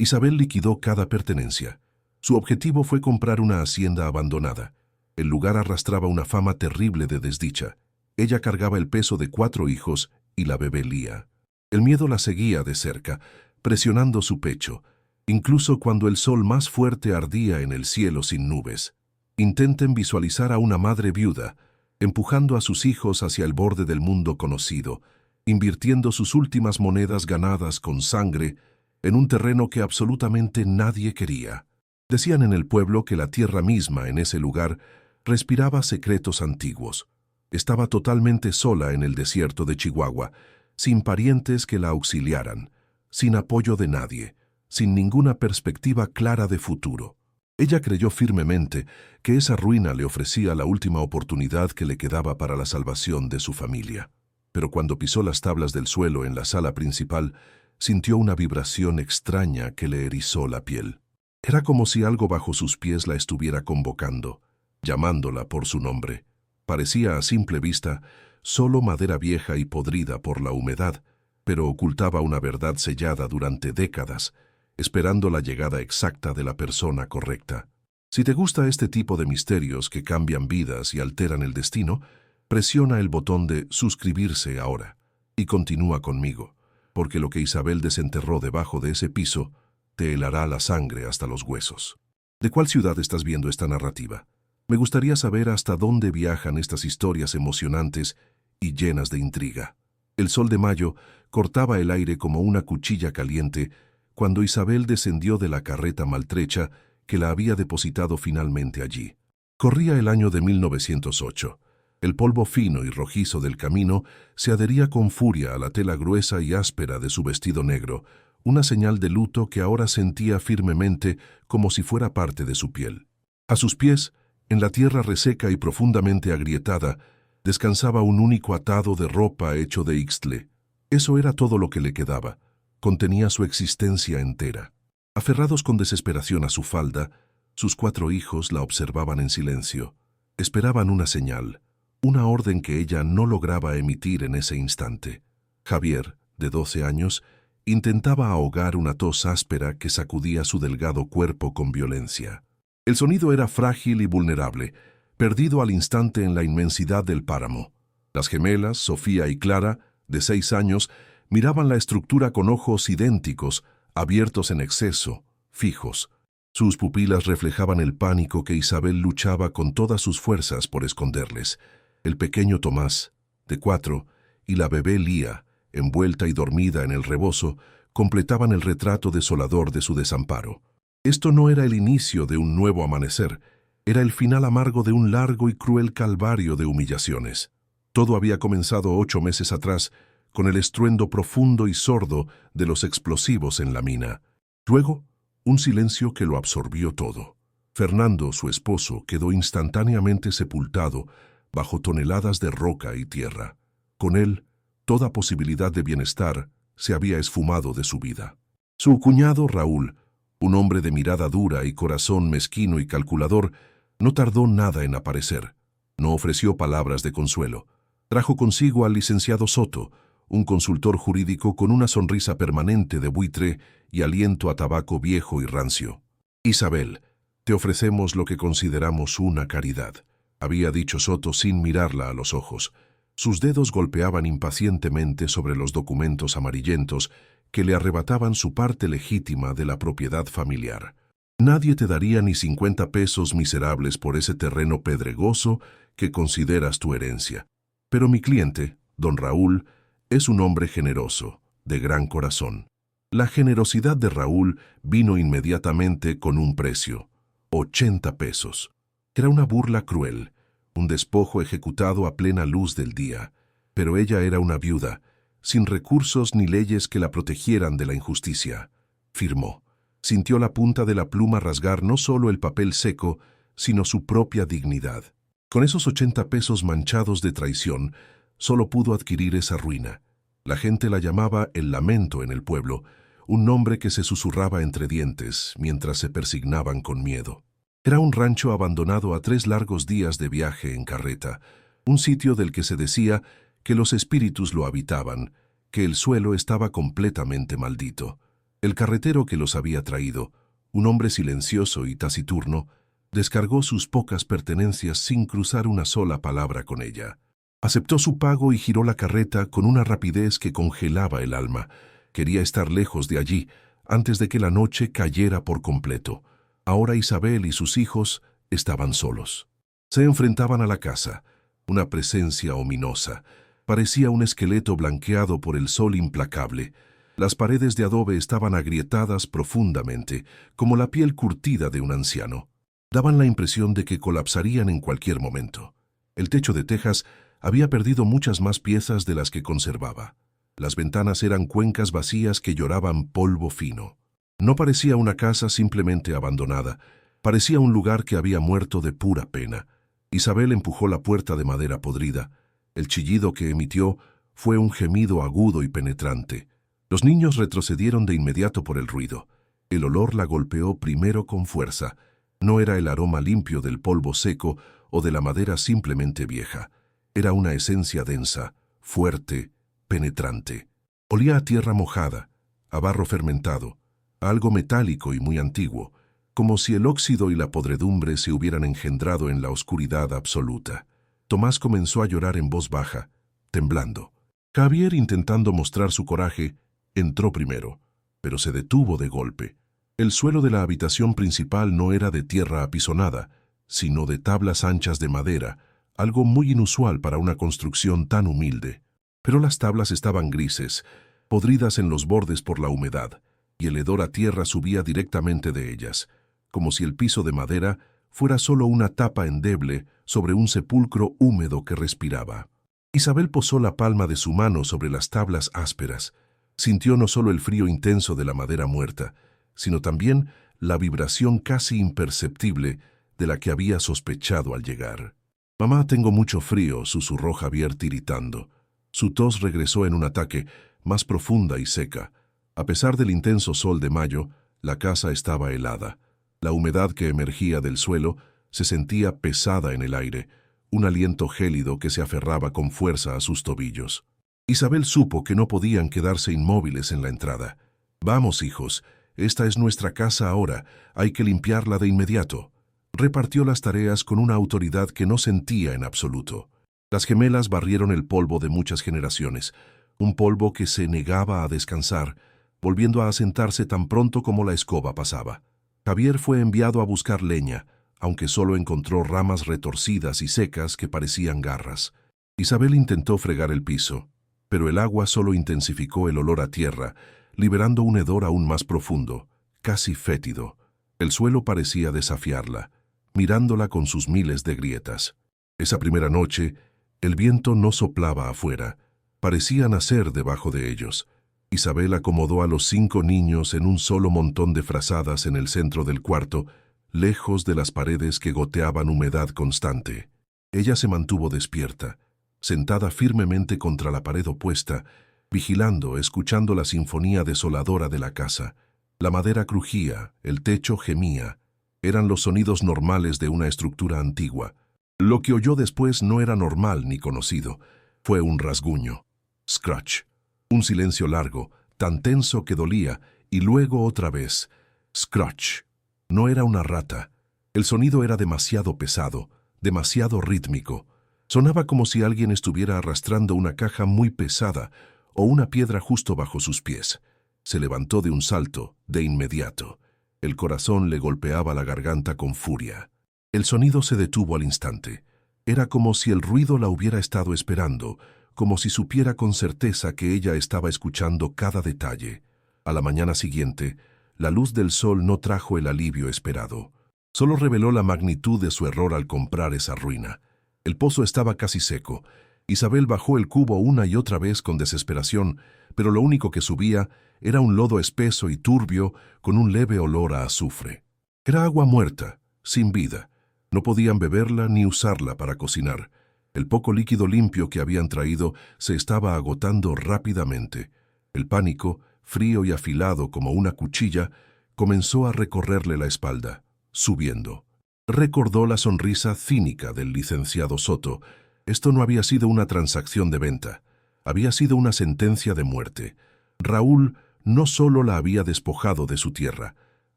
Isabel liquidó cada pertenencia. Su objetivo fue comprar una hacienda abandonada. El lugar arrastraba una fama terrible de desdicha. Ella cargaba el peso de 4 hijos y la bebé Lía. El miedo la seguía de cerca, presionando su pecho, incluso cuando el sol más fuerte ardía en el cielo sin nubes. Intenten visualizar a una madre viuda, empujando a sus hijos hacia el borde del mundo conocido, invirtiendo sus últimas monedas ganadas con sangre en un terreno que absolutamente nadie quería. Decían en el pueblo que la tierra misma en ese lugar respiraba secretos antiguos. Estaba totalmente sola en el desierto de Chihuahua, sin parientes que la auxiliaran, sin apoyo de nadie, sin ninguna perspectiva clara de futuro. Ella creyó firmemente que esa ruina le ofrecía la última oportunidad que le quedaba para la salvación de su familia. Pero cuando pisó las tablas del suelo en la sala principal, sintió una vibración extraña que le erizó la piel. Era como si algo bajo sus pies la estuviera convocando, llamándola por su nombre. Parecía a simple vista solo madera vieja y podrida por la humedad, pero ocultaba una verdad sellada durante décadas, esperando la llegada exacta de la persona correcta. Si te gusta este tipo de misterios que cambian vidas y alteran el destino, presiona el botón de suscribirse ahora y continúa conmigo, porque lo que Isabel desenterró debajo de ese piso te helará la sangre hasta los huesos. ¿De cuál ciudad estás viendo esta narrativa? Me gustaría saber hasta dónde viajan estas historias emocionantes y llenas de intriga. El sol de mayo cortaba el aire como una cuchilla caliente cuando Isabel descendió de la carreta maltrecha que la había depositado finalmente allí. Corría el año de 1908. El polvo fino y rojizo del camino se adhería con furia a la tela gruesa y áspera de su vestido negro, una señal de luto que ahora sentía firmemente como si fuera parte de su piel. A sus pies, en la tierra reseca y profundamente agrietada, descansaba un único atado de ropa hecho de ixtle. Eso era todo lo que le quedaba. Contenía su existencia entera. Aferrados con desesperación a su falda, sus 4 hijos la observaban en silencio. Esperaban una señal, una orden que ella no lograba emitir en ese instante. Javier, de 12 años, intentaba ahogar una tos áspera que sacudía su delgado cuerpo con violencia. El sonido era frágil y vulnerable, perdido al instante en la inmensidad del páramo. Las gemelas, Sofía y Clara, de 6 años, miraban la estructura con ojos idénticos, abiertos en exceso, fijos. Sus pupilas reflejaban el pánico que Isabel luchaba con todas sus fuerzas por esconderles. El pequeño Tomás, de 4, y la bebé Lía, envuelta y dormida en el rebozo, completaban el retrato desolador de su desamparo. Esto no era el inicio de un nuevo amanecer, era el final amargo de un largo y cruel calvario de humillaciones. Todo había comenzado 8 meses atrás, con el estruendo profundo y sordo de los explosivos en la mina. Luego, un silencio que lo absorbió todo. Fernando, su esposo, quedó instantáneamente sepultado bajo toneladas de roca y tierra. Con él, toda posibilidad de bienestar se había esfumado de su vida. Su cuñado Raúl, un hombre de mirada dura y corazón mezquino y calculador, no tardó nada en aparecer. No ofreció palabras de consuelo. Trajo consigo al licenciado Soto, un consultor jurídico con una sonrisa permanente de buitre y aliento a tabaco viejo y rancio. «Isabel, te ofrecemos lo que consideramos una caridad», había dicho Soto sin mirarla a los ojos. Sus dedos golpeaban impacientemente sobre los documentos amarillentos que le arrebataban su parte legítima de la propiedad familiar. «Nadie te daría ni 50 pesos miserables por ese terreno pedregoso que consideras tu herencia. Pero mi cliente, don Raúl, es un hombre generoso, de gran corazón». La generosidad de Raúl vino inmediatamente con un precio: 80 pesos. Era una burla cruel, un despojo ejecutado a plena luz del día, pero ella era una viuda, sin recursos ni leyes que la protegieran de la injusticia. Firmó. Sintió la punta de la pluma rasgar no solo el papel seco, sino su propia dignidad. Con esos 80 pesos manchados de traición, solo pudo adquirir esa ruina. La gente la llamaba el lamento en el pueblo, un nombre que se susurraba entre dientes mientras se persignaban con miedo. Era un rancho abandonado a 3 largos días de viaje en carreta, un sitio del que se decía que los espíritus lo habitaban, que el suelo estaba completamente maldito. El carretero que los había traído, un hombre silencioso y taciturno, descargó sus pocas pertenencias sin cruzar una sola palabra con ella. Aceptó su pago y giró la carreta con una rapidez que congelaba el alma. Quería estar lejos de allí, antes de que la noche cayera por completo. Ahora Isabel y sus hijos estaban solos. Se enfrentaban a la casa, una presencia ominosa. Parecía un esqueleto blanqueado por el sol implacable. Las paredes de adobe estaban agrietadas profundamente, como la piel curtida de un anciano. Daban la impresión de que colapsarían en cualquier momento. El techo de tejas había perdido muchas más piezas de las que conservaba. Las ventanas eran cuencas vacías que lloraban polvo fino. No parecía una casa simplemente abandonada, parecía un lugar que había muerto de pura pena. Isabel empujó la puerta de madera podrida. El chillido que emitió fue un gemido agudo y penetrante. Los niños retrocedieron de inmediato por el ruido. El olor la golpeó primero con fuerza. No era el aroma limpio del polvo seco o de la madera simplemente vieja. Era una esencia densa, fuerte, penetrante. Olía a tierra mojada, a barro fermentado, a algo metálico y muy antiguo, como si el óxido y la podredumbre se hubieran engendrado en la oscuridad absoluta. Tomás comenzó a llorar en voz baja, temblando. Javier, intentando mostrar su coraje, entró primero, pero se detuvo de golpe. El suelo de la habitación principal no era de tierra apisonada, sino de tablas anchas de madera, algo muy inusual para una construcción tan humilde. Pero las tablas estaban grises, podridas en los bordes por la humedad, y el hedor a tierra subía directamente de ellas, como si el piso de madera fuera solo una tapa endeble sobre un sepulcro húmedo que respiraba. Isabel posó la palma de su mano sobre las tablas ásperas. Sintió no solo el frío intenso de la madera muerta, sino también la vibración casi imperceptible de la que había sospechado al llegar. «Mamá, tengo mucho frío», susurró Javier tiritando. Su tos regresó en un ataque, más profunda y seca. A pesar del intenso sol de mayo, la casa estaba helada. La humedad que emergía del suelo se sentía pesada en el aire, un aliento gélido que se aferraba con fuerza a sus tobillos. Isabel supo que no podían quedarse inmóviles en la entrada. «Vamos, hijos, esta es nuestra casa ahora, hay que limpiarla de inmediato». Repartió las tareas con una autoridad que no sentía en absoluto. Las gemelas barrieron el polvo de muchas generaciones, un polvo que se negaba a descansar, volviendo a asentarse tan pronto como la escoba pasaba. Javier fue enviado a buscar leña, aunque solo encontró ramas retorcidas y secas que parecían garras. Isabel intentó fregar el piso, pero el agua solo intensificó el olor a tierra, liberando un hedor aún más profundo, casi fétido. El suelo parecía desafiarla, mirándola con sus miles de grietas. Esa primera noche, el viento no soplaba afuera, parecía nacer debajo de ellos. Isabel acomodó a los 5 niños en un solo montón de frazadas en el centro del cuarto, lejos de las paredes que goteaban humedad constante. Ella se mantuvo despierta, sentada firmemente contra la pared opuesta, vigilando, escuchando la sinfonía desoladora de la casa. La madera crujía, el techo gemía. Eran los sonidos normales de una estructura antigua. Lo que oyó después no era normal ni conocido. Fue un rasguño. Scratch. Un silencio largo, tan tenso que dolía, y luego otra vez. Scratch. No era una rata. El sonido era demasiado pesado, demasiado rítmico. Sonaba como si alguien estuviera arrastrando una caja muy pesada o una piedra justo bajo sus pies. Se levantó de un salto, de inmediato. El corazón le golpeaba la garganta con furia. El sonido se detuvo al instante. Era como si el ruido la hubiera estado esperando, como si supiera con certeza que ella estaba escuchando cada detalle. A la mañana siguiente, la luz del sol no trajo el alivio esperado. Solo reveló la magnitud de su error al comprar esa ruina. El pozo estaba casi seco. Isabel bajó el cubo una y otra vez con desesperación, pero lo único que subía era un lodo espeso y turbio con un leve olor a azufre. Era agua muerta, sin vida. No podían beberla ni usarla para cocinar. El poco líquido limpio que habían traído se estaba agotando rápidamente. El pánico, frío y afilado como una cuchilla, comenzó a recorrerle la espalda, subiendo. Recordó la sonrisa cínica del licenciado Soto. Esto no había sido una transacción de venta. Había sido una sentencia de muerte. Raúl no solo la había despojado de su tierra,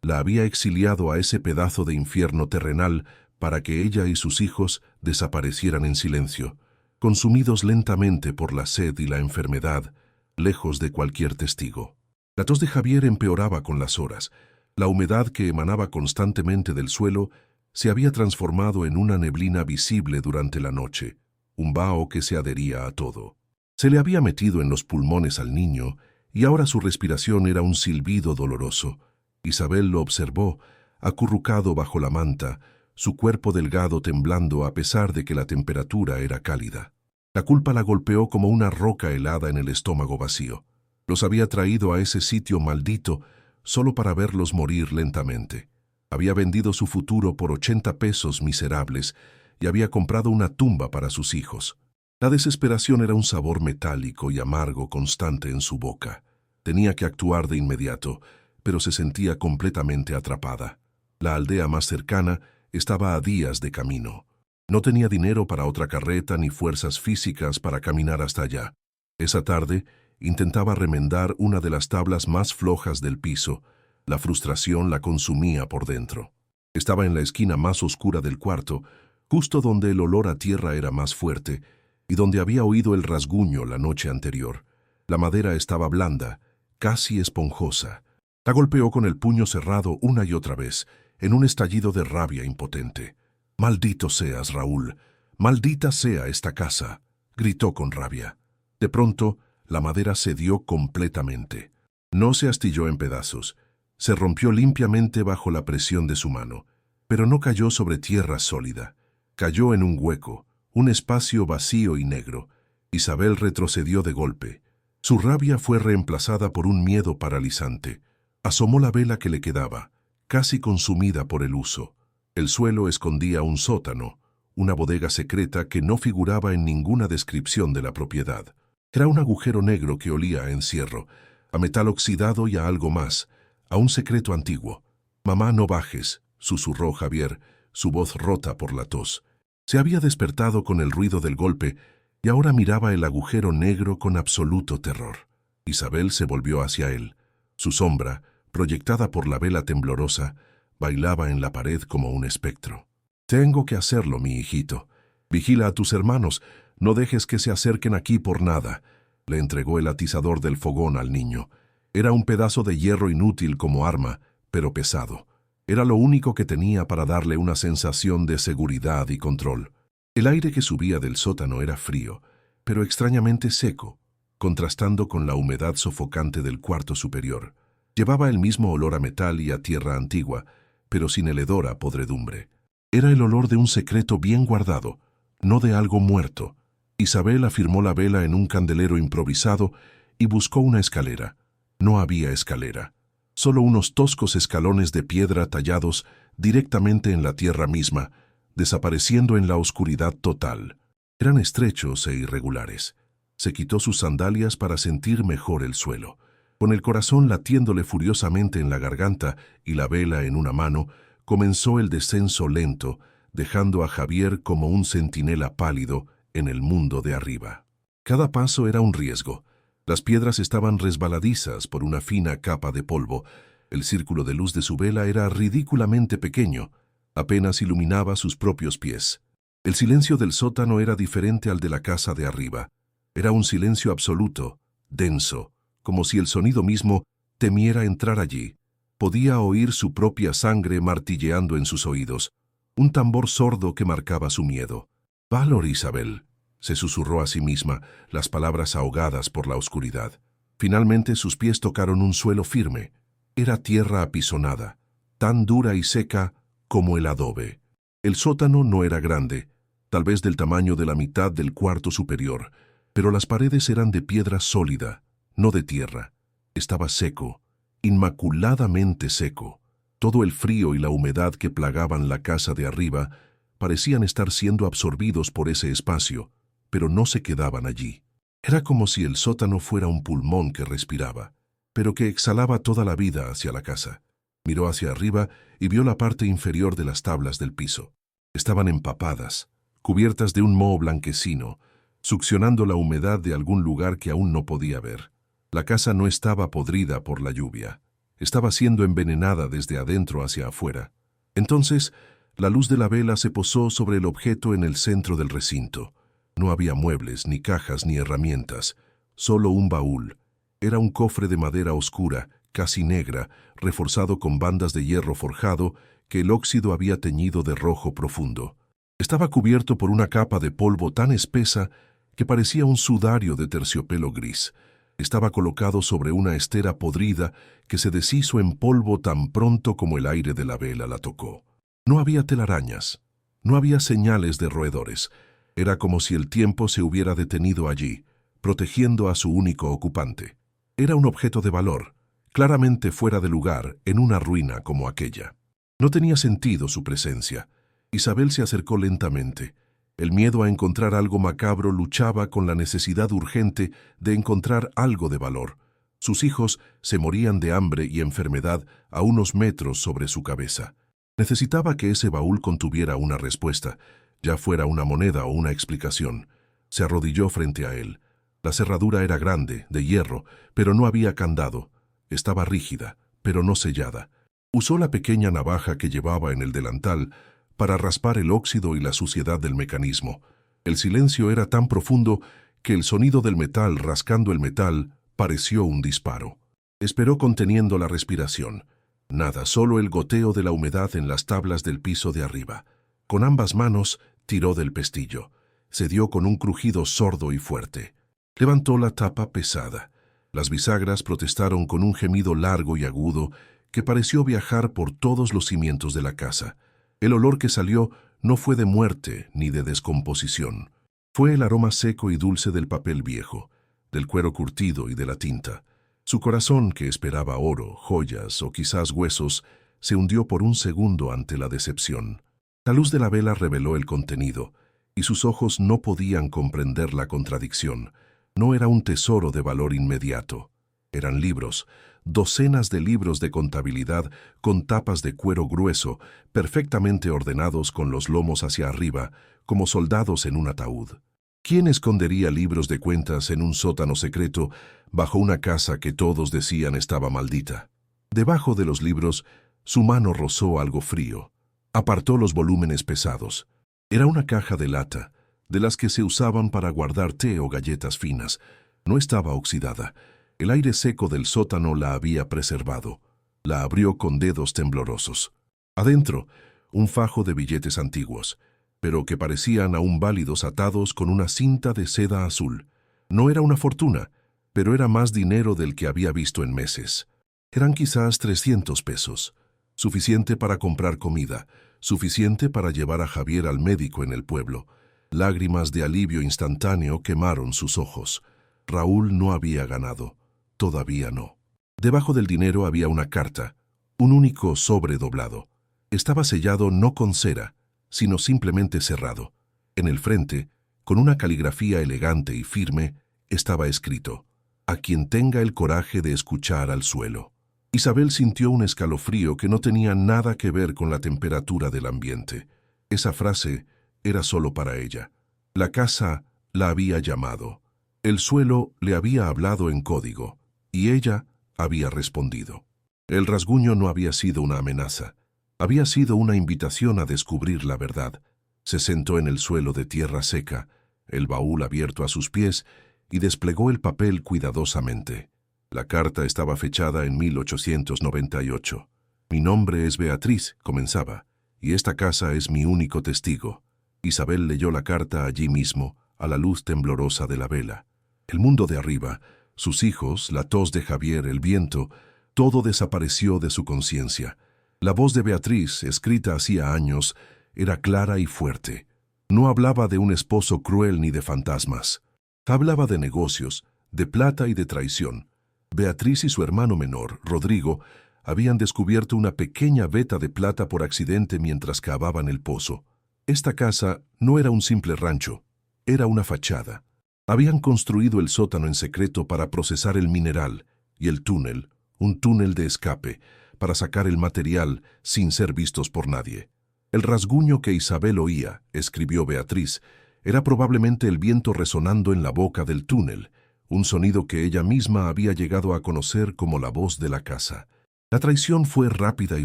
la había exiliado a ese pedazo de infierno terrenal para que ella y sus hijos desaparecieran en silencio, consumidos lentamente por la sed y la enfermedad, lejos de cualquier testigo. La tos de Javier empeoraba con las horas. La humedad que emanaba constantemente del suelo se había transformado en una neblina visible durante la noche, un vaho que se adhería a todo. Se le había metido en los pulmones al niño y ahora su respiración era un silbido doloroso. Isabel lo observó, acurrucado bajo la manta, su cuerpo delgado temblando a pesar de que la temperatura era cálida. La culpa la golpeó como una roca helada en el estómago vacío. Los había traído a ese sitio maldito solo para verlos morir lentamente. Había vendido su futuro por 80 pesos miserables y había comprado una tumba para sus hijos. La desesperación era un sabor metálico y amargo constante en su boca. Tenía que actuar de inmediato, pero se sentía completamente atrapada. La aldea más cercana estaba a días de camino. No tenía dinero para otra carreta ni fuerzas físicas para caminar hasta allá. Esa tarde intentaba remendar una de las tablas más flojas del piso. La frustración la consumía por dentro. Estaba en la esquina más oscura del cuarto, justo donde el olor a tierra era más fuerte y donde había oído el rasguño la noche anterior. La madera estaba blanda, casi esponjosa. La golpeó con el puño cerrado una y otra vez, en un estallido de rabia impotente. «Maldito seas, Raúl. Maldita sea esta casa», gritó con rabia. De pronto, la madera cedió completamente. No se astilló en pedazos. Se rompió limpiamente bajo la presión de su mano, pero no cayó sobre tierra sólida. Cayó en un hueco, un espacio vacío y negro. Isabel retrocedió de golpe. Su rabia fue reemplazada por un miedo paralizante. Asomó la vela que le quedaba, casi consumida por el uso. El suelo escondía un sótano, una bodega secreta que no figuraba en ninguna descripción de la propiedad. Era un agujero negro que olía a encierro, a metal oxidado y a algo más, a un secreto antiguo. «Mamá, no bajes», susurró Javier, su voz rota por la tos. Se había despertado con el ruido del golpe y ahora miraba el agujero negro con absoluto terror. Isabel se volvió hacia él. Su sombra, proyectada por la vela temblorosa, bailaba en la pared como un espectro. «Tengo que hacerlo, mi hijito. Vigila a tus hermanos, no dejes que se acerquen aquí por nada», le entregó el atizador del fogón al niño. Era un pedazo de hierro inútil como arma, pero pesado. Era lo único que tenía para darle una sensación de seguridad y control. El aire que subía del sótano era frío, pero extrañamente seco, contrastando con la humedad sofocante del cuarto superior. Llevaba el mismo olor a metal y a tierra antigua, pero sin el hedor a podredumbre. Era el olor de un secreto bien guardado, no de algo muerto. Isabel afirmó la vela en un candelero improvisado y buscó una escalera. No había escalera, solo unos toscos escalones de piedra tallados directamente en la tierra misma, desapareciendo en la oscuridad total. Eran estrechos e irregulares. Se quitó sus sandalias para sentir mejor el suelo. Con el corazón latiéndole furiosamente en la garganta y la vela en una mano, comenzó el descenso lento, dejando a Javier como un centinela pálido en el mundo de arriba. Cada paso era un riesgo. Las piedras estaban resbaladizas por una fina capa de polvo. El círculo de luz de su vela era ridículamente pequeño. Apenas iluminaba sus propios pies. El silencio del sótano era diferente al de la casa de arriba. Era un silencio absoluto, denso, como si el sonido mismo temiera entrar allí. Podía oír su propia sangre martilleando en sus oídos, un tambor sordo que marcaba su miedo. «Valor, Isabel», se susurró a sí misma, las palabras ahogadas por la oscuridad. Finalmente sus pies tocaron un suelo firme. Era tierra apisonada, tan dura y seca como el adobe. El sótano no era grande, tal vez del tamaño de la mitad del cuarto superior, pero las paredes eran de piedra sólida, no de tierra. Estaba seco, inmaculadamente seco. Todo el frío y la humedad que plagaban la casa de arriba parecían estar siendo absorbidos por ese espacio, pero no se quedaban allí. Era como si el sótano fuera un pulmón que respiraba, pero que exhalaba toda la vida hacia la casa. Miró hacia arriba y vio la parte inferior de las tablas del piso. Estaban empapadas, cubiertas de un moho blanquecino, succionando la humedad de algún lugar que aún no podía ver. La casa no estaba podrida por la lluvia. Estaba siendo envenenada desde adentro hacia afuera. Entonces, la luz de la vela se posó sobre el objeto en el centro del recinto. No había muebles, ni cajas, ni herramientas. Solo un baúl. Era un cofre de madera oscura, casi negra, reforzado con bandas de hierro forjado que el óxido había teñido de rojo profundo. Estaba cubierto por una capa de polvo tan espesa que parecía un sudario de terciopelo gris. Estaba colocado sobre una estera podrida que se deshizo en polvo tan pronto como el aire de la vela la tocó. No había telarañas, no había señales de roedores. Era como si el tiempo se hubiera detenido allí, protegiendo a su único ocupante. Era un objeto de valor, claramente fuera de lugar en una ruina como aquella. No tenía sentido su presencia. Isabel se acercó lentamente. El miedo a encontrar algo macabro luchaba con la necesidad urgente de encontrar algo de valor. Sus hijos se morían de hambre y enfermedad a unos metros sobre su cabeza. Necesitaba que ese baúl contuviera una respuesta, ya fuera una moneda o una explicación. Se arrodilló frente a él. La cerradura era grande, de hierro, pero no había candado. Estaba rígida, pero no sellada. Usó la pequeña navaja que llevaba en el delantal para raspar el óxido y la suciedad del mecanismo. El silencio era tan profundo que el sonido del metal rascando el metal pareció un disparo. Esperó conteniendo la respiración. Nada, solo el goteo de la humedad en las tablas del piso de arriba. Con ambas manos tiró del pestillo. Se dio con un crujido sordo y fuerte. Levantó la tapa pesada. Las bisagras protestaron con un gemido largo y agudo que pareció viajar por todos los cimientos de la casa. El olor que salió no fue de muerte ni de descomposición. Fue el aroma seco y dulce del papel viejo, del cuero curtido y de la tinta. Su corazón, que esperaba oro, joyas o quizás huesos, se hundió por un segundo ante la decepción. La luz de la vela reveló el contenido, y sus ojos no podían comprender la contradicción. No era un tesoro de valor inmediato. Eran libros, docenas de libros de contabilidad con tapas de cuero grueso, perfectamente ordenados con los lomos hacia arriba, como soldados en un ataúd. ¿Quién escondería libros de cuentas en un sótano secreto bajo una casa que todos decían estaba maldita? Debajo de los libros, su mano rozó algo frío. Apartó los volúmenes pesados. Era una caja de lata, de las que se usaban para guardar té o galletas finas. No estaba oxidada. El aire seco del sótano la había preservado. La abrió con dedos temblorosos. Adentro, un fajo de billetes antiguos, pero que parecían aún válidos atados con una cinta de seda azul. No era una fortuna, pero era más dinero del que había visto en meses. Eran quizás 300 pesos, suficiente para comprar comida, suficiente para llevar a Javier al médico en el pueblo. Lágrimas de alivio instantáneo quemaron sus ojos. Raúl no había ganado. Todavía no. Debajo del dinero había una carta, un único sobre doblado. Estaba sellado no con cera, sino simplemente cerrado. En el frente, con una caligrafía elegante y firme, estaba escrito: «A quien tenga el coraje de escuchar al suelo». Isabel sintió un escalofrío que no tenía nada que ver con la temperatura del ambiente. Esa frase era solo para ella. La casa la había llamado. El suelo le había hablado en código, y ella había respondido. El rasguño no había sido una amenaza. Había sido una invitación a descubrir la verdad. Se sentó en el suelo de tierra seca, el baúl abierto a sus pies, y desplegó el papel cuidadosamente. La carta estaba fechada en 1898. «Mi nombre es Beatriz», comenzaba, «y esta casa es mi único testigo». Isabel leyó la carta allí mismo, a la luz temblorosa de la vela. El mundo de arriba, sus hijos, la tos de Javier, el viento, todo desapareció de su conciencia. La voz de Beatriz, escrita hacía años, era clara y fuerte. No hablaba de un esposo cruel ni de fantasmas. Hablaba de negocios, de plata y de traición. Beatriz y su hermano menor, Rodrigo, habían descubierto una pequeña veta de plata por accidente mientras cavaban el pozo. Esta casa no era un simple rancho, era una fachada. Habían construido el sótano en secreto para procesar el mineral y el túnel, un túnel de escape, para sacar el material sin ser vistos por nadie. El rasguño que Isabel oía, escribió Beatriz, era probablemente el viento resonando en la boca del túnel, un sonido que ella misma había llegado a conocer como la voz de la casa. La traición fue rápida y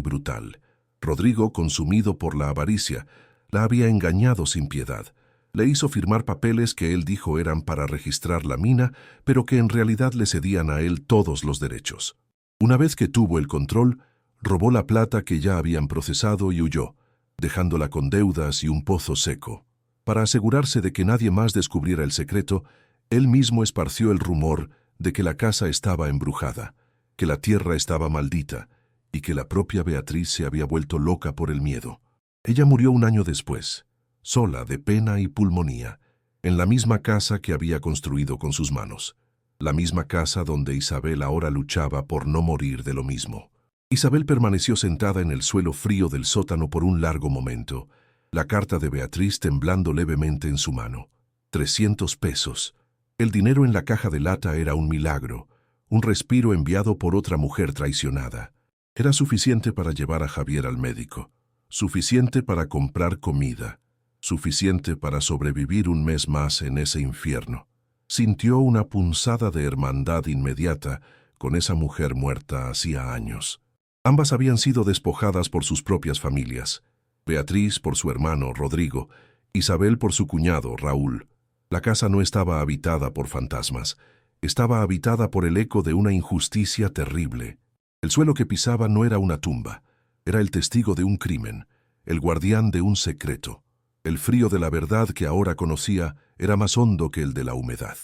brutal. Rodrigo, consumido por la avaricia, la había engañado sin piedad. Le hizo firmar papeles que él dijo eran para registrar la mina, pero que en realidad le cedían a él todos los derechos. Una vez que tuvo el control, robó la plata que ya habían procesado y huyó, dejándola con deudas y un pozo seco. Para asegurarse de que nadie más descubriera el secreto, él mismo esparció el rumor de que la casa estaba embrujada, que la tierra estaba maldita y que la propia Beatriz se había vuelto loca por el miedo. Ella murió un año después, sola de pena y pulmonía, en la misma casa que había construido con sus manos, la misma casa donde Isabel ahora luchaba por no morir de lo mismo. Isabel permaneció sentada en el suelo frío del sótano por un largo momento, la carta de Beatriz temblando levemente en su mano. 300 pesos. El dinero en la caja de lata era un milagro, un respiro enviado por otra mujer traicionada. Era suficiente para llevar a Javier al médico, suficiente para comprar comida, suficiente para sobrevivir un mes más en ese infierno. Sintió una punzada de hermandad inmediata con esa mujer muerta hacía años. Ambas habían sido despojadas por sus propias familias. Beatriz por su hermano Rodrigo, Isabel por su cuñado Raúl. La casa no estaba habitada por fantasmas, estaba habitada por el eco de una injusticia terrible. El suelo que pisaba no era una tumba, era el testigo de un crimen, el guardián de un secreto. El frío de la verdad que ahora conocía era más hondo que el de la humedad.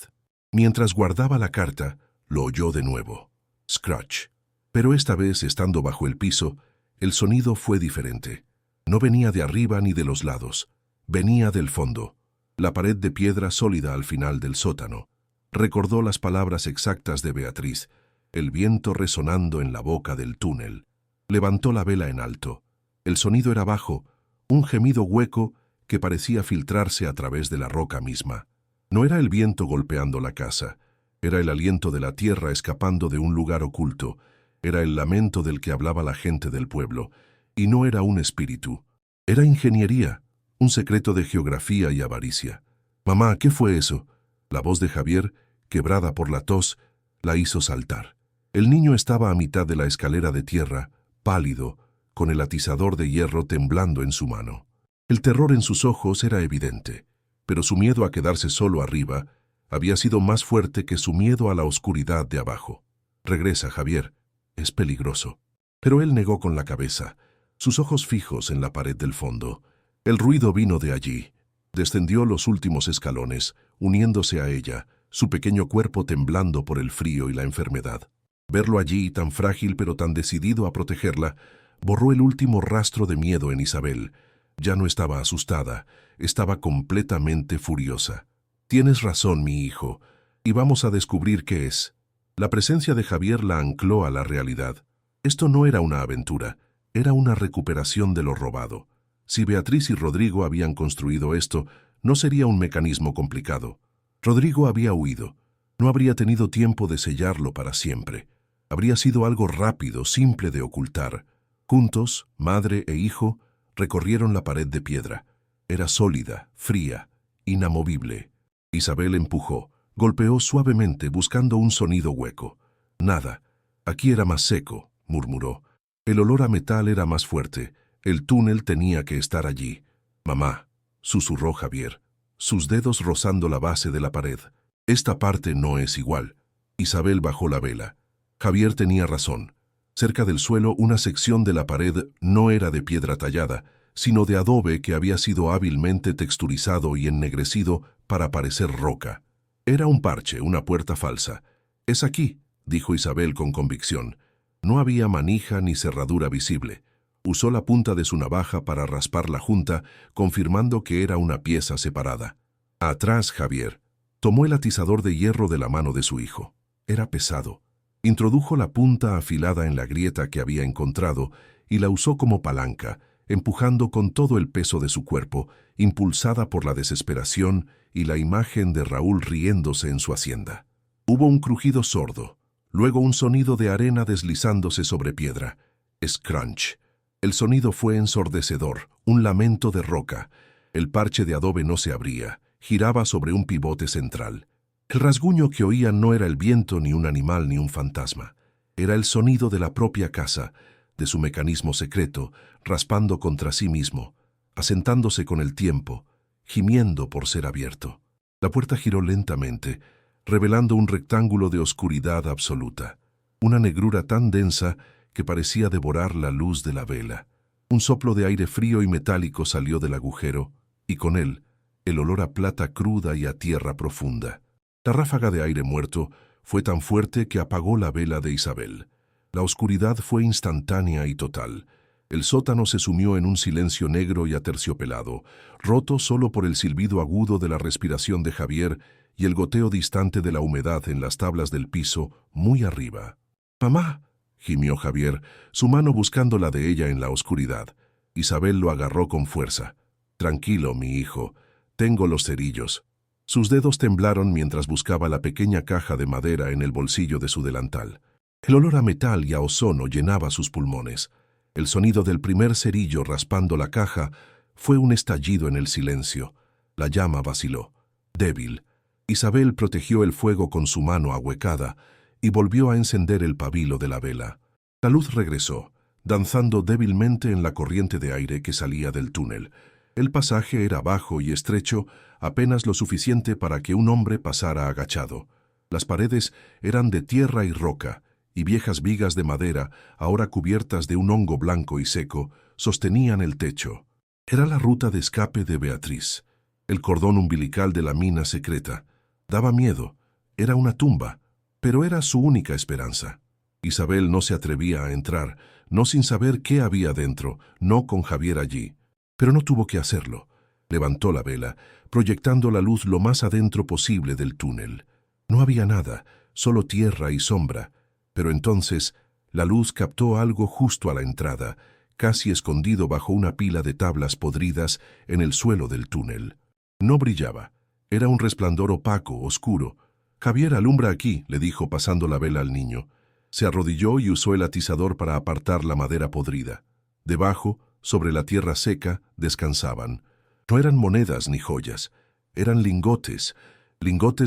Mientras guardaba la carta, lo oyó de nuevo. Scratch. Pero esta vez, estando bajo el piso, el sonido fue diferente. No venía de arriba ni de los lados, venía del fondo, la pared de piedra sólida al final del sótano. Recordó las palabras exactas de Beatriz, el viento resonando en la boca del túnel. Levantó la vela en alto. El sonido era bajo, un gemido hueco que parecía filtrarse a través de la roca misma. No era el viento golpeando la casa, era el aliento de la tierra escapando de un lugar oculto, era el lamento del que hablaba la gente del pueblo, y no era un espíritu. Era ingeniería, un secreto de geografía y avaricia. «Mamá, ¿qué fue eso?» La voz de Javier, quebrada por la tos, la hizo saltar. El niño estaba a mitad de la escalera de tierra, pálido, con el atizador de hierro temblando en su mano. El terror en sus ojos era evidente, pero su miedo a quedarse solo arriba había sido más fuerte que su miedo a la oscuridad de abajo. «Regresa, Javier, es peligroso». Pero él negó con la cabeza, sus ojos fijos en la pared del fondo. El ruido vino de allí. Descendió los últimos escalones, uniéndose a ella, su pequeño cuerpo temblando por el frío y la enfermedad. Verlo allí, tan frágil pero tan decidido a protegerla, borró el último rastro de miedo en Isabel. Ya no estaba asustada, estaba completamente furiosa. «Tienes razón, mi hijo, y vamos a descubrir qué es». La presencia de Javier la ancló a la realidad. Esto no era una aventura, era una recuperación de lo robado. Si Beatriz y Rodrigo habían construido esto, no sería un mecanismo complicado. Rodrigo había huido. No habría tenido tiempo de sellarlo para siempre. Habría sido algo rápido, simple de ocultar. Juntos, madre e hijo, recorrieron la pared de piedra. Era sólida, fría, inamovible. Isabel empujó, golpeó suavemente buscando un sonido hueco. Nada. Aquí era más seco, murmuró. El olor a metal era más fuerte. El túnel tenía que estar allí. «Mamá», susurró Javier, sus dedos rozando la base de la pared. «Esta parte no es igual». Isabel bajó la vela. Javier tenía razón. Cerca del suelo, una sección de la pared no era de piedra tallada, sino de adobe que había sido hábilmente texturizado y ennegrecido para parecer roca. Era un parche, una puerta falsa. «Es aquí», dijo Isabel con convicción. No había manija ni cerradura visible. Usó la punta de su navaja para raspar la junta, confirmando que era una pieza separada. «Atrás, Javier». Tomó el atizador de hierro de la mano de su hijo. Era pesado. Introdujo la punta afilada en la grieta que había encontrado y la usó como palanca, empujando con todo el peso de su cuerpo, impulsada por la desesperación y la imagen de Raúl riéndose en su hacienda. Hubo un crujido sordo, luego un sonido de arena deslizándose sobre piedra. Scrunch. El sonido fue ensordecedor, un lamento de roca. El parche de adobe no se abría, giraba sobre un pivote central. El rasguño que oían no era el viento, ni un animal, ni un fantasma. Era el sonido de la propia casa, de su mecanismo secreto, raspando contra sí mismo, asentándose con el tiempo, gimiendo por ser abierto. La puerta giró lentamente, revelando un rectángulo de oscuridad absoluta, una negrura tan densa que parecía devorar la luz de la vela. Un soplo de aire frío y metálico salió del agujero, y con él, el olor a plata cruda y a tierra profunda. La ráfaga de aire muerto fue tan fuerte que apagó la vela de Isabel. La oscuridad fue instantánea y total. El sótano se sumió en un silencio negro y aterciopelado, roto solo por el silbido agudo de la respiración de Javier y el goteo distante de la humedad en las tablas del piso, muy arriba. «¡Mamá!», gimió Javier, su mano buscando la de ella en la oscuridad. Isabel lo agarró con fuerza. «Tranquilo, mi hijo, tengo los cerillos». Sus dedos temblaron mientras buscaba la pequeña caja de madera en el bolsillo de su delantal. El olor a metal y a ozono llenaba sus pulmones. El sonido del primer cerillo raspando la caja fue un estallido en el silencio. La llama vaciló, débil. Isabel protegió el fuego con su mano ahuecada y volvió a encender el pabilo de la vela. La luz regresó, danzando débilmente en la corriente de aire que salía del túnel. El pasaje era bajo y estrecho, apenas lo suficiente para que un hombre pasara agachado. Las paredes eran de tierra y roca, y viejas vigas de madera, ahora cubiertas de un hongo blanco y seco, sostenían el techo. Era la ruta de escape de Beatriz, el cordón umbilical de la mina secreta. Daba miedo, era una tumba, pero era su única esperanza. Isabel no se atrevía a entrar, no sin saber qué había dentro, no con Javier allí. Pero no tuvo que hacerlo. Levantó la vela, proyectando la luz lo más adentro posible del túnel. No había nada, solo tierra y sombra. Pero entonces la luz captó algo justo a la entrada, casi escondido bajo una pila de tablas podridas en el suelo del túnel. No brillaba. Era un resplandor opaco, oscuro. «Javier, alumbra aquí», le dijo pasando la vela al niño. Se arrodilló y usó el atizador para apartar la madera podrida. Debajo, sobre la tierra seca, descansaban. No eran monedas ni joyas, eran lingotes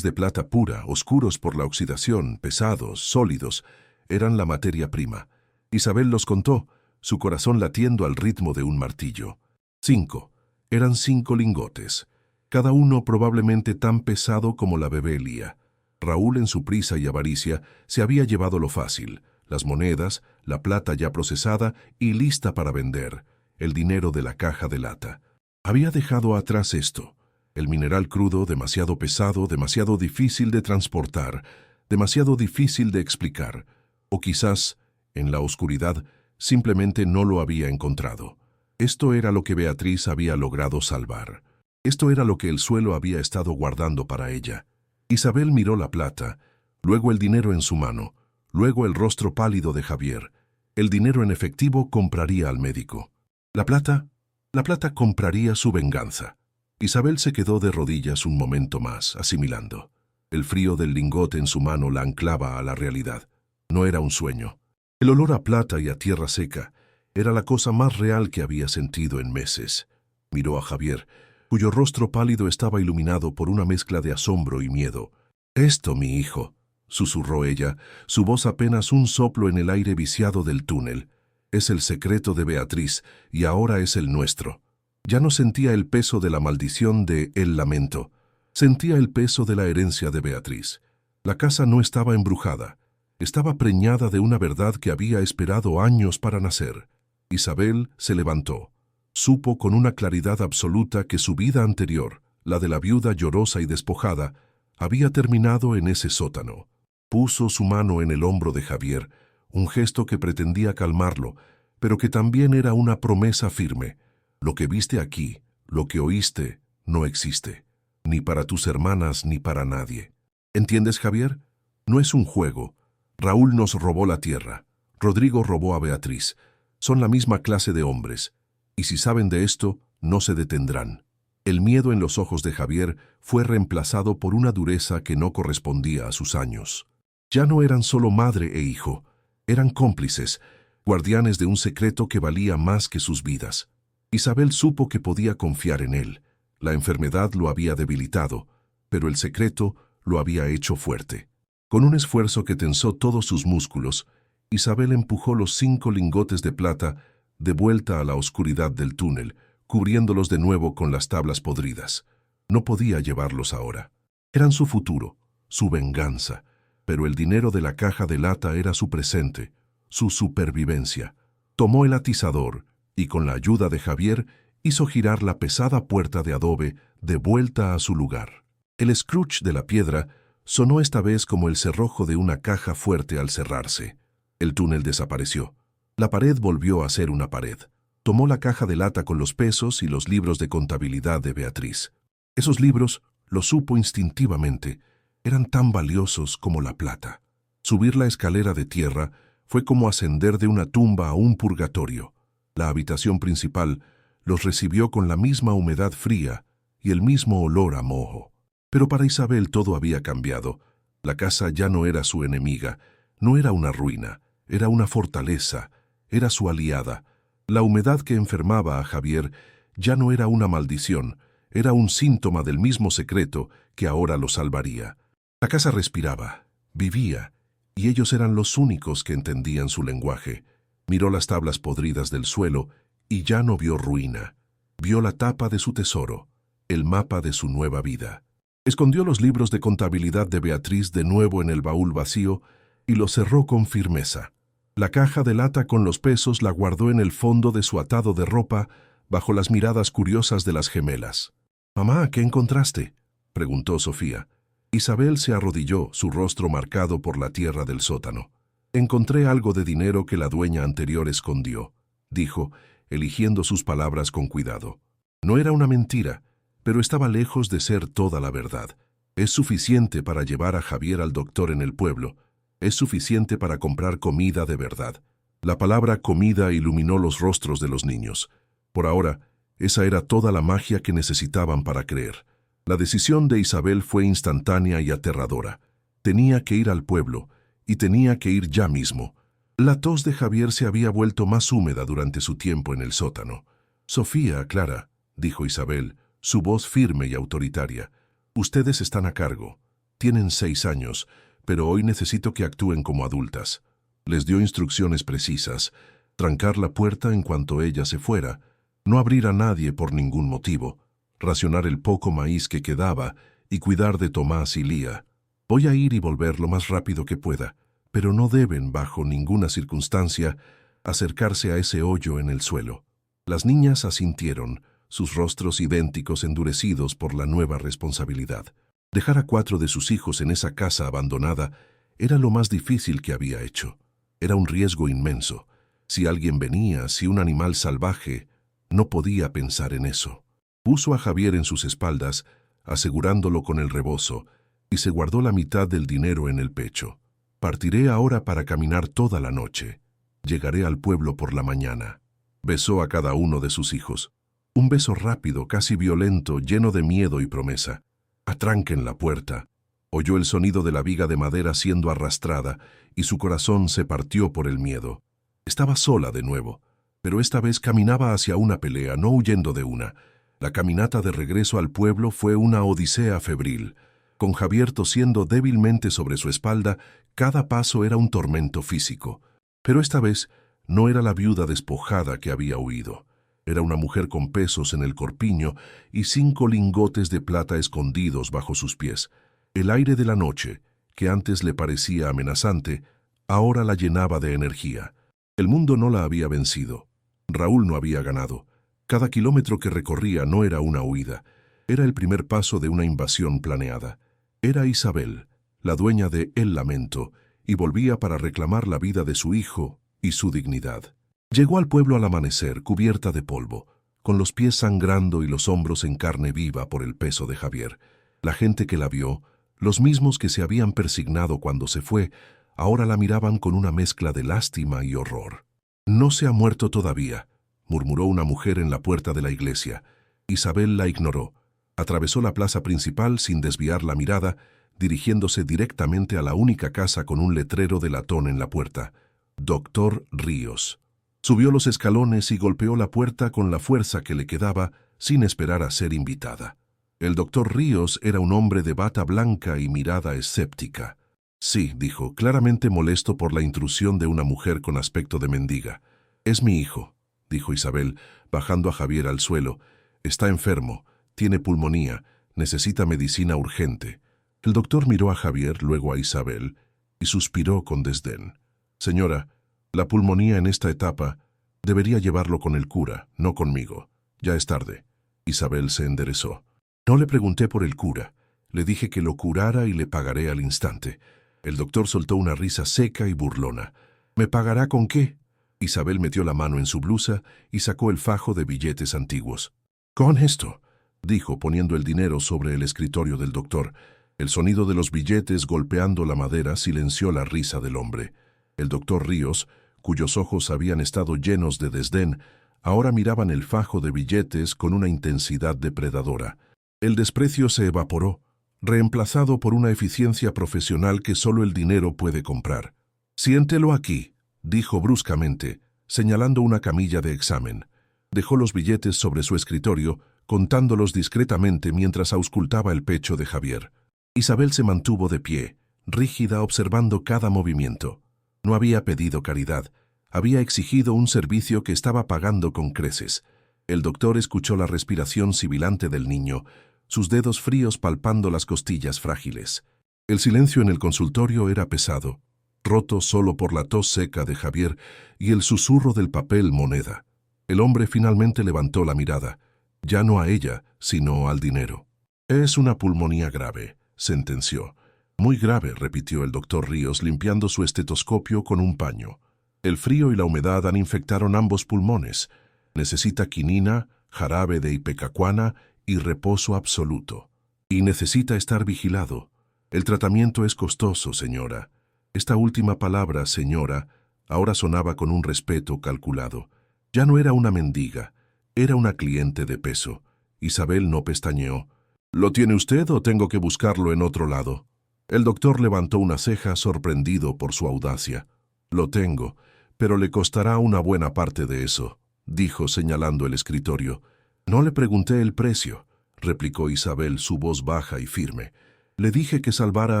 de plata pura, oscuros por la oxidación, pesados, sólidos. Eran la materia prima. Isabel los contó, su corazón latiendo al ritmo de un martillo. 5. Eran 5 lingotes, cada uno probablemente tan pesado como la bebé Lía. Raúl, en su prisa y avaricia, se había llevado lo fácil, las monedas, la plata ya procesada y lista para vender, el dinero de la caja de lata. Había dejado atrás esto, el mineral crudo, demasiado pesado, demasiado difícil de transportar, demasiado difícil de explicar, o quizás, en la oscuridad, simplemente no lo había encontrado. Esto era lo que Beatriz había logrado salvar. Esto era lo que el suelo había estado guardando para ella. Isabel miró la plata, luego el dinero en su mano, luego el rostro pálido de Javier. El dinero en efectivo compraría al médico. La plata compraría su venganza. Isabel se quedó de rodillas un momento más, asimilando. El frío del lingote en su mano la anclaba a la realidad. No era un sueño. El olor a plata y a tierra seca era la cosa más real que había sentido en meses. Miró a Javier, cuyo rostro pálido estaba iluminado por una mezcla de asombro y miedo. «Esto, mi hijo», susurró ella, su voz apenas un soplo en el aire viciado del túnel. «Es el secreto de Beatriz, y ahora es el nuestro». Ya no sentía el peso de la maldición de El Lamento. Sentía el peso de la herencia de Beatriz. La casa no estaba embrujada. Estaba preñada de una verdad que había esperado años para nacer. Isabel se levantó. Supo con una claridad absoluta que su vida anterior, la de la viuda llorosa y despojada, había terminado en ese sótano. Puso su mano en el hombro de Javier, un gesto que pretendía calmarlo, pero que también era una promesa firme. Lo que viste aquí, lo que oíste, no existe, ni para tus hermanas ni para nadie. ¿Entiendes, Javier? No es un juego. Raúl nos robó la tierra. Rodrigo robó a Beatriz. Son la misma clase de hombres. Y si saben de esto, no se detendrán. El miedo en los ojos de Javier fue reemplazado por una dureza que no correspondía a sus años. Ya no eran solo madre e hijo, eran cómplices, guardianes de un secreto que valía más que sus vidas. Isabel supo que podía confiar en él. La enfermedad lo había debilitado, pero el secreto lo había hecho fuerte. Con un esfuerzo que tensó todos sus músculos, Isabel empujó los 5 lingotes de plata de vuelta a la oscuridad del túnel, cubriéndolos de nuevo con las tablas podridas. No podía llevarlos ahora. Eran su futuro, su venganza, pero el dinero de la caja de lata era su presente, su supervivencia. Tomó el atizador y, con la ayuda de Javier, hizo girar la pesada puerta de adobe de vuelta a su lugar. El scrunch de la piedra sonó esta vez como el cerrojo de una caja fuerte al cerrarse. El túnel desapareció. La pared volvió a ser una pared. Tomó la caja de lata con los pesos y los libros de contabilidad de Beatriz. Esos libros, lo supo instintivamente, eran tan valiosos como la plata. Subir la escalera de tierra fue como ascender de una tumba a un purgatorio. La habitación principal los recibió con la misma humedad fría y el mismo olor a moho. Pero para Isabel todo había cambiado. La casa ya no era su enemiga, no era una ruina, era una fortaleza, era su aliada. La humedad que enfermaba a Javier ya no era una maldición, era un síntoma del mismo secreto que ahora lo salvaría. La casa respiraba, vivía, y ellos eran los únicos que entendían su lenguaje. Miró las tablas podridas del suelo y ya no vio ruina. Vio la tapa de su tesoro, el mapa de su nueva vida. Escondió los libros de contabilidad de Beatriz de nuevo en el baúl vacío y los cerró con firmeza. La caja de lata con los pesos la guardó en el fondo de su atado de ropa bajo las miradas curiosas de las gemelas. «Mamá, ¿qué encontraste?», preguntó Sofía. Isabel se arrodilló, su rostro marcado por la tierra del sótano. «Encontré algo de dinero que la dueña anterior escondió», dijo, eligiendo sus palabras con cuidado. No era una mentira, pero estaba lejos de ser toda la verdad. Es suficiente para llevar a Javier al doctor en el pueblo. Es suficiente para comprar comida de verdad. La palabra comida iluminó los rostros de los niños. Por ahora, esa era toda la magia que necesitaban para creer. La decisión de Isabel fue instantánea y aterradora. Tenía que ir al pueblo, y tenía que ir ya mismo. La tos de Javier se había vuelto más húmeda durante su tiempo en el sótano. «Sofía, Clara», dijo Isabel, su voz firme y autoritaria, «ustedes están a cargo. Tienen 6 años, pero hoy necesito que actúen como adultas». Les dio instrucciones precisas: trancar la puerta en cuanto ella se fuera, no abrir a nadie por ningún motivo, racionar el poco maíz que quedaba y cuidar de Tomás y Lía. «Voy a ir y volver lo más rápido que pueda, pero no deben, bajo ninguna circunstancia, acercarse a ese hoyo en el suelo». Las niñas asintieron, sus rostros idénticos endurecidos por la nueva responsabilidad. Dejar a 4 de sus hijos en esa casa abandonada era lo más difícil que había hecho. Era un riesgo inmenso. Si alguien venía, si un animal salvaje, no podía pensar en eso. Puso a Javier en sus espaldas, asegurándolo con el rebozo, y se guardó la mitad del dinero en el pecho. «Partiré ahora para caminar toda la noche. Llegaré al pueblo por la mañana». Besó a cada uno de sus hijos. Un beso rápido, casi violento, lleno de miedo y promesa. «Atranquen la puerta». Oyó el sonido de la viga de madera siendo arrastrada y su corazón se partió por el miedo. Estaba sola de nuevo, pero esta vez caminaba hacia una pelea, no huyendo de una. La caminata de regreso al pueblo fue una odisea febril. Con Javier tosiendo débilmente sobre su espalda, cada paso era un tormento físico. Pero esta vez no era la viuda despojada que había huido. Era una mujer con pesos en el corpiño y 5 lingotes de plata escondidos bajo sus pies. El aire de la noche, que antes le parecía amenazante, ahora la llenaba de energía. El mundo no la había vencido. Raúl no había ganado. Cada kilómetro que recorría no era una huida. Era el primer paso de una invasión planeada. Era Isabel, la dueña de El Lamento, y volvía para reclamar la vida de su hijo y su dignidad. Llegó al pueblo al amanecer, cubierta de polvo, con los pies sangrando y los hombros en carne viva por el peso de Javier. La gente que la vio, los mismos que se habían persignado cuando se fue, ahora la miraban con una mezcla de lástima y horror. «No se ha muerto todavía», murmuró una mujer en la puerta de la iglesia. Isabel la ignoró. Atravesó la plaza principal sin desviar la mirada, dirigiéndose directamente a la única casa con un letrero de latón en la puerta: «Doctor Ríos». Subió los escalones y golpeó la puerta con la fuerza que le quedaba, sin esperar a ser invitada. El doctor Ríos era un hombre de bata blanca y mirada escéptica. Sí, dijo, claramente molesto por la intrusión de una mujer con aspecto de mendiga. Es mi hijo, dijo Isabel, bajando a Javier al suelo. Está enfermo, tiene pulmonía, necesita medicina urgente. El doctor miró a Javier, luego a Isabel, y suspiró con desdén. Señora, la pulmonía en esta etapa debería llevarlo con el cura, no conmigo. Ya es tarde. Isabel se enderezó. No le pregunté por el cura. Le dije que lo curara y le pagaré al instante. El doctor soltó una risa seca y burlona. ¿Me pagará con qué? Isabel metió la mano en su blusa y sacó el fajo de billetes antiguos. «Con esto», dijo poniendo el dinero sobre el escritorio del doctor. El sonido de los billetes golpeando la madera silenció la risa del hombre. El doctor Ríos, cuyos ojos habían estado llenos de desdén, ahora miraban el fajo de billetes con una intensidad depredadora. El desprecio se evaporó, reemplazado por una eficiencia profesional que solo el dinero puede comprar. «Siéntelo aquí», dijo bruscamente, señalando una camilla de examen. Dejó los billetes sobre su escritorio, contándolos discretamente mientras auscultaba el pecho de Javier. Isabel se mantuvo de pie, rígida, observando cada movimiento. No había pedido caridad, había exigido un servicio que estaba pagando con creces. El doctor escuchó la respiración sibilante del niño, sus dedos fríos palpando las costillas frágiles. El silencio en el consultorio era pesado, roto solo por la tos seca de Javier y el susurro del papel moneda. El hombre finalmente levantó la mirada, ya no a ella, sino al dinero. «Es una pulmonía grave», sentenció. «Muy grave», repitió el doctor Ríos, limpiando su estetoscopio con un paño. «El frío y la humedad han infectado ambos pulmones. Necesita quinina, jarabe de ipecacuana y reposo absoluto. Y necesita estar vigilado. El tratamiento es costoso, señora». Esta última palabra, señora, ahora sonaba con un respeto calculado. Ya no era una mendiga, era una cliente de peso. Isabel no pestañeó. «¿Lo tiene usted o tengo que buscarlo en otro lado?» El doctor levantó una ceja sorprendido por su audacia. «Lo tengo, pero le costará una buena parte de eso», dijo señalando el escritorio. «No le pregunté el precio», replicó Isabel, su voz baja y firme. «Le dije que salvara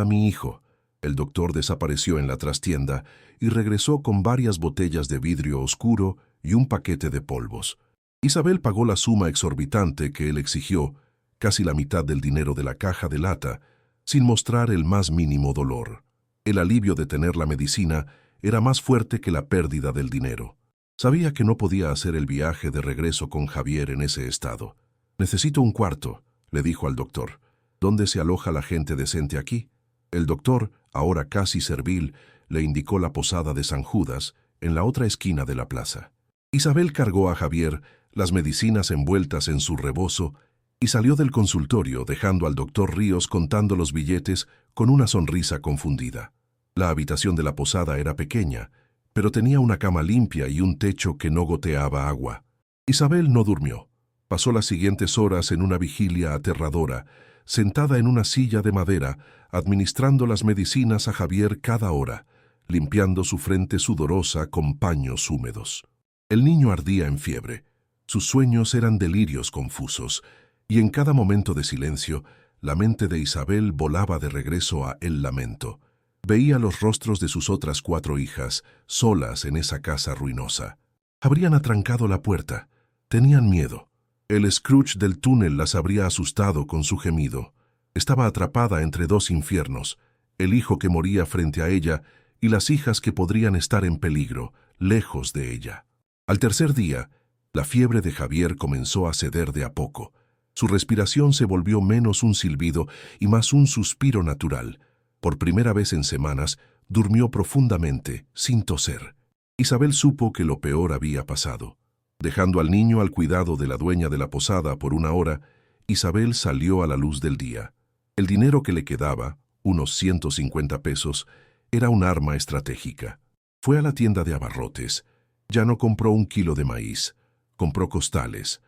a mi hijo». El doctor desapareció en la trastienda y regresó con varias botellas de vidrio oscuro y un paquete de polvos. Isabel pagó la suma exorbitante que él exigió, casi la mitad del dinero de la caja de lata, sin mostrar el más mínimo dolor. El alivio de tener la medicina era más fuerte que la pérdida del dinero. Sabía que no podía hacer el viaje de regreso con Javier en ese estado. «Necesito un cuarto», le dijo al doctor. «¿Dónde se aloja la gente decente aquí?» El doctor, ahora casi servil, le indicó la posada de San Judas, en la otra esquina de la plaza. Isabel cargó a Javier las medicinas envueltas en su rebozo y salió del consultorio, dejando al doctor Ríos contando los billetes con una sonrisa confundida. La habitación de la posada era pequeña, pero tenía una cama limpia y un techo que no goteaba agua. Isabel no durmió. Pasó las siguientes horas en una vigilia aterradora, sentada en una silla de madera, administrando las medicinas a Javier cada hora, limpiando su frente sudorosa con paños húmedos. El niño ardía en fiebre. Sus sueños eran delirios confusos, y en cada momento de silencio, la mente de Isabel volaba de regreso a El Lamento. Veía los rostros de sus otras 4 hijas, solas en esa casa ruinosa. Habrían atrancado la puerta. Tenían miedo. El Scrooge del túnel las habría asustado con su gemido. Estaba atrapada entre 2 infiernos, el hijo que moría frente a ella y las hijas que podrían estar en peligro, lejos de ella. Al tercer día, la fiebre de Javier comenzó a ceder de a poco. Su respiración se volvió menos un silbido y más un suspiro natural. Por primera vez en semanas, durmió profundamente, sin toser. Isabel supo que lo peor había pasado. Dejando al niño al cuidado de la dueña de la posada por una hora, Isabel salió a la luz del día. El dinero que le quedaba, unos 150 pesos, era un arma estratégica. Fue a la tienda de abarrotes. Ya no compró 1 kilo de maíz. Compró costales